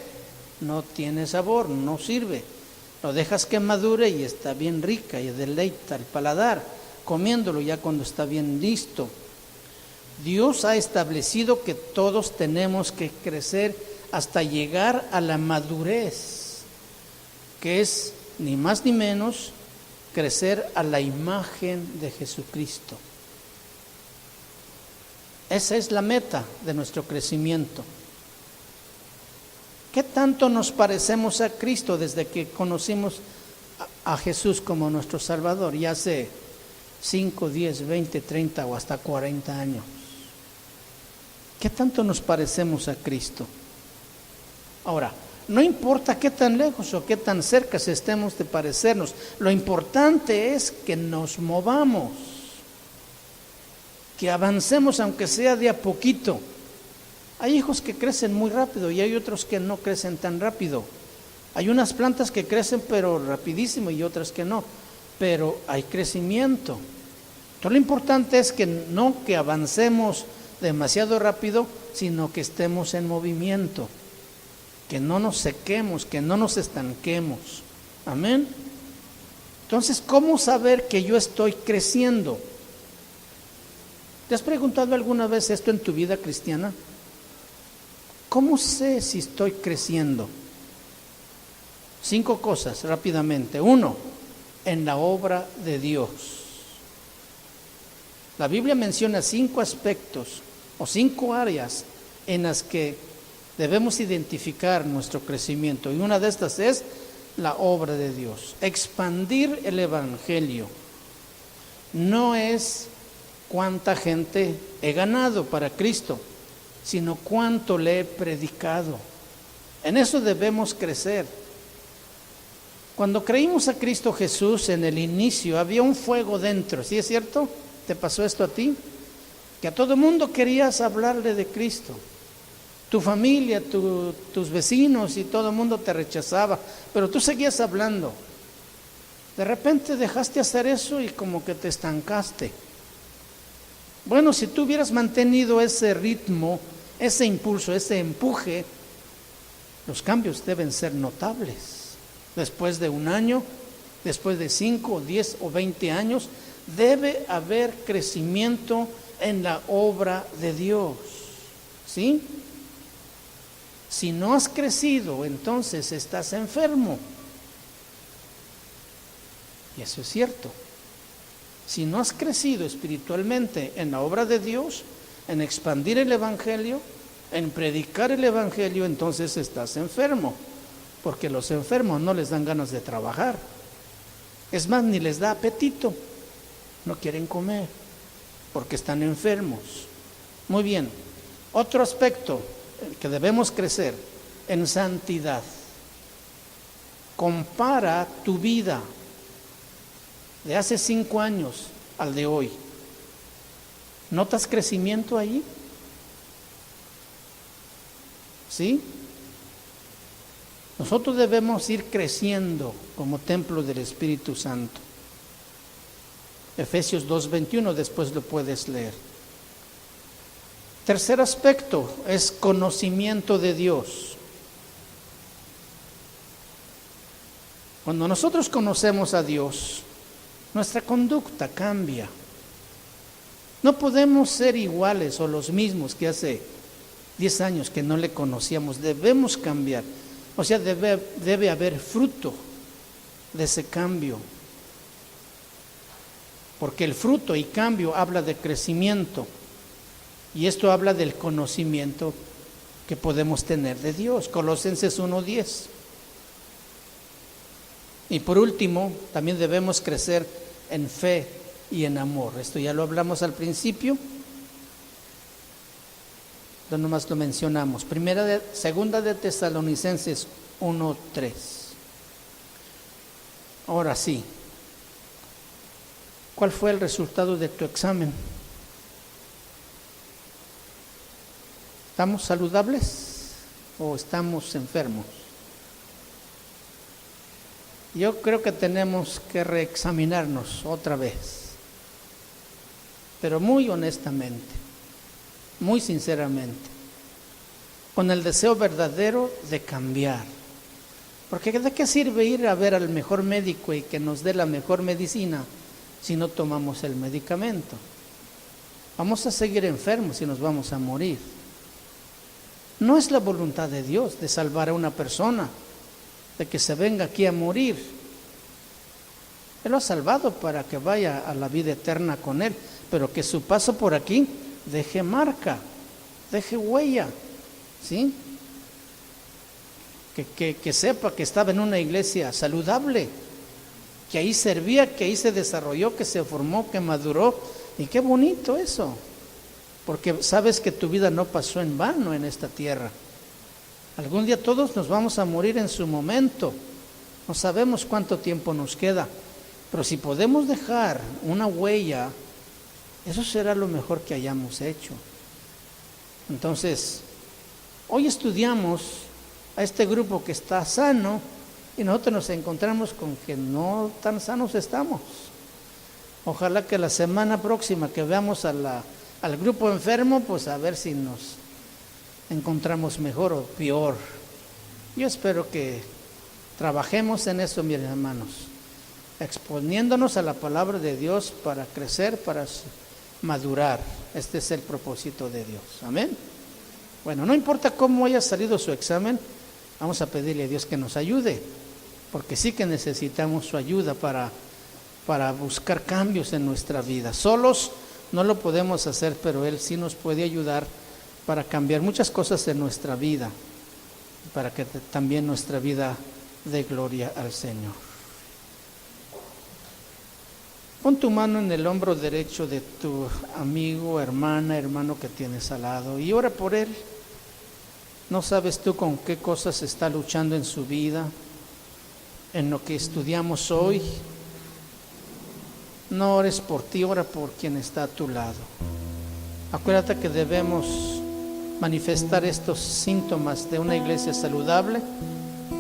no tiene sabor, no sirve. Lo dejas que madure y está bien rica y deleita el paladar, comiéndolo ya cuando está bien listo. Dios ha establecido que todos tenemos que crecer hasta llegar a la madurez, que es ni más ni menos crecer a la imagen de Jesucristo. Esa es la meta de nuestro crecimiento. ¿Qué tanto nos parecemos a Cristo desde que conocimos a Jesús como nuestro Salvador? Ya hace 5, 10, 20, 30 o hasta 40 años. ¿Qué tanto nos parecemos a Cristo? Ahora, no importa qué tan lejos o qué tan cerca estemos de parecernos, lo importante es que nos movamos, que avancemos aunque sea de a poquito. Hay hijos que crecen muy rápido y hay otros que no crecen tan rápido. Hay unas plantas que crecen pero rapidísimo y otras que no, pero hay crecimiento. Entonces lo importante es que no que avancemos demasiado rápido, sino que estemos en movimiento, que no nos sequemos, que no nos estanquemos. Amén. Entonces, ¿cómo saber que yo estoy creciendo? ¿Te has preguntado alguna vez esto en tu vida cristiana? ¿Cómo sé si estoy creciendo? 5 cosas rápidamente. 1, en la obra de Dios. La Biblia menciona 5 aspectos o 5 áreas en las que debemos identificar nuestro crecimiento. Y una de estas es la obra de Dios. Expandir el Evangelio. No es cuánta gente he ganado para Cristo, sino cuánto le he predicado. En eso debemos crecer. Cuando creímos a Cristo Jesús en el inicio, había un fuego dentro. ¿Sí es cierto? ¿Te pasó esto a ti? Que a todo mundo querías hablarle de Cristo. Tu familia, tus vecinos y todo el mundo te rechazaba, pero tú seguías hablando. De repente dejaste hacer eso y como que te estancaste. Bueno, si tú hubieras mantenido ese ritmo, ese impulso, ese empuje, los cambios deben ser notables. Después de 1 año, después de 5, 10 o 20 años, debe haber crecimiento en la obra de Dios. ¿Sí? Si no has crecido, entonces estás enfermo. Y eso es cierto. Si no has crecido espiritualmente en la obra de Dios, en expandir el Evangelio, en predicar el Evangelio, entonces estás enfermo. Porque los enfermos no les dan ganas de trabajar. Es más, ni les da apetito. No quieren comer porque están enfermos. Muy bien. Otro aspecto que debemos crecer en santidad. Compara tu vida de hace 5 años al de hoy. ¿Notas crecimiento ahí? ¿Sí? Nosotros debemos ir creciendo como templo del Espíritu Santo. Efesios 2:21, después lo puedes leer. Tercer aspecto es conocimiento de Dios. Cuando nosotros conocemos a Dios, nuestra conducta cambia. No podemos ser iguales o los mismos que hace 10 años que no le conocíamos. Debemos cambiar. O sea, debe haber fruto de ese cambio. Porque el fruto y cambio habla de crecimiento. Y esto habla del conocimiento que podemos tener de Dios. Colosenses 1:10. Y por último, también debemos crecer en fe y en amor. Esto ya lo hablamos al principio. No nomás lo mencionamos. Segunda de Tesalonicenses 1:3. Ahora sí. ¿Cuál fue el resultado de tu examen? ¿Estamos saludables o estamos enfermos? Yo creo que tenemos que reexaminarnos otra vez, pero muy honestamente, muy sinceramente, con el deseo verdadero de cambiar. Porque ¿de qué sirve ir a ver al mejor médico y que nos dé la mejor medicina si no tomamos el medicamento? Vamos a seguir enfermos y nos vamos a morir. No es la voluntad de Dios de salvar a una persona, de que se venga aquí a morir. Él lo ha salvado para que vaya a la vida eterna con Él, pero que su paso por aquí deje marca, deje huella, ¿sí? Que sepa que estaba en una iglesia saludable, que ahí servía, que ahí se desarrolló, que se formó, que maduró. Y qué bonito eso, porque sabes que tu vida no pasó en vano en esta tierra. Algún día todos nos vamos a morir en su momento, no sabemos cuánto tiempo nos queda, pero si podemos dejar una huella, eso será lo mejor que hayamos hecho. Entonces, hoy estudiamos a este grupo que está sano y nosotros nos encontramos con que no tan sanos estamos. Ojalá que la semana próxima que veamos al grupo enfermo, pues a ver si nos encontramos mejor o peor. Yo espero que trabajemos en eso, mis hermanos, exponiéndonos a la palabra de Dios para crecer, para madurar. Este es el propósito de Dios. Amén. Bueno, no importa cómo haya salido su examen, vamos a pedirle a Dios que nos ayude, porque sí que necesitamos su ayuda para buscar cambios en nuestra vida. Solos no lo podemos hacer, pero Él sí nos puede ayudar para cambiar muchas cosas en nuestra vida, para que también nuestra vida dé gloria al Señor. Pon tu mano en el hombro derecho de tu amigo, hermana, hermano que tienes al lado y ora por él. No sabes tú con qué cosas está luchando en su vida, en lo que estudiamos hoy. No ores por ti, ora por quien está a tu lado. Acuérdate que debemos manifestar estos síntomas de una iglesia saludable,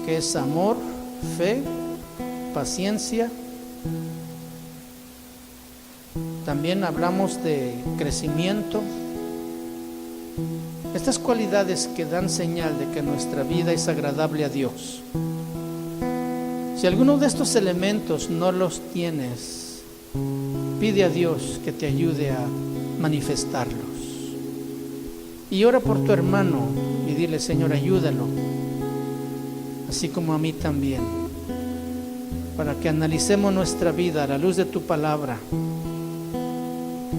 que es amor, fe, paciencia. También hablamos de crecimiento. Estas cualidades que dan señal de que nuestra vida es agradable a Dios. Si alguno de estos elementos no los tienes, pide a Dios que te ayude a manifestarlos. Y ora por tu hermano y dile: Señor, ayúdalo, así como a mí también, para que analicemos nuestra vida a la luz de tu palabra.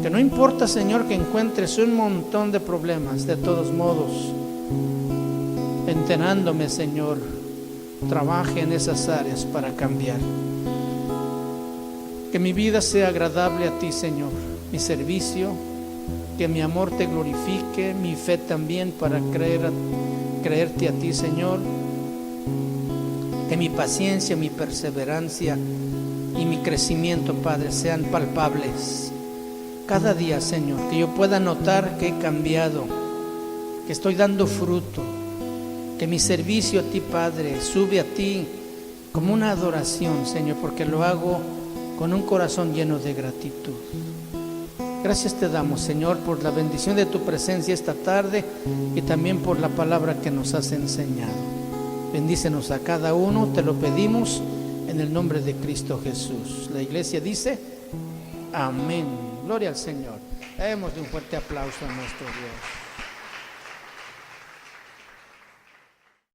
Que no importa, Señor, que encuentres un montón de problemas, de todos modos, enterándome, Señor, trabaje en esas áreas para cambiar. Que mi vida sea agradable a ti, Señor, mi servicio, que mi amor te glorifique, mi fe también para creerte a ti, Señor. Que mi paciencia, mi perseverancia y mi crecimiento, Padre, sean palpables cada día, Señor, que yo pueda notar que he cambiado, que estoy dando fruto, que mi servicio a ti, Padre, sube a ti como una adoración, Señor, porque lo hago con un corazón lleno de gratitud. Gracias te damos, Señor, por la bendición de tu presencia esta tarde y también por la palabra que nos has enseñado. Bendícenos a cada uno, te lo pedimos en el nombre de Cristo Jesús. La iglesia dice: amén. Gloria al Señor. Démosle un fuerte aplauso a nuestro Dios.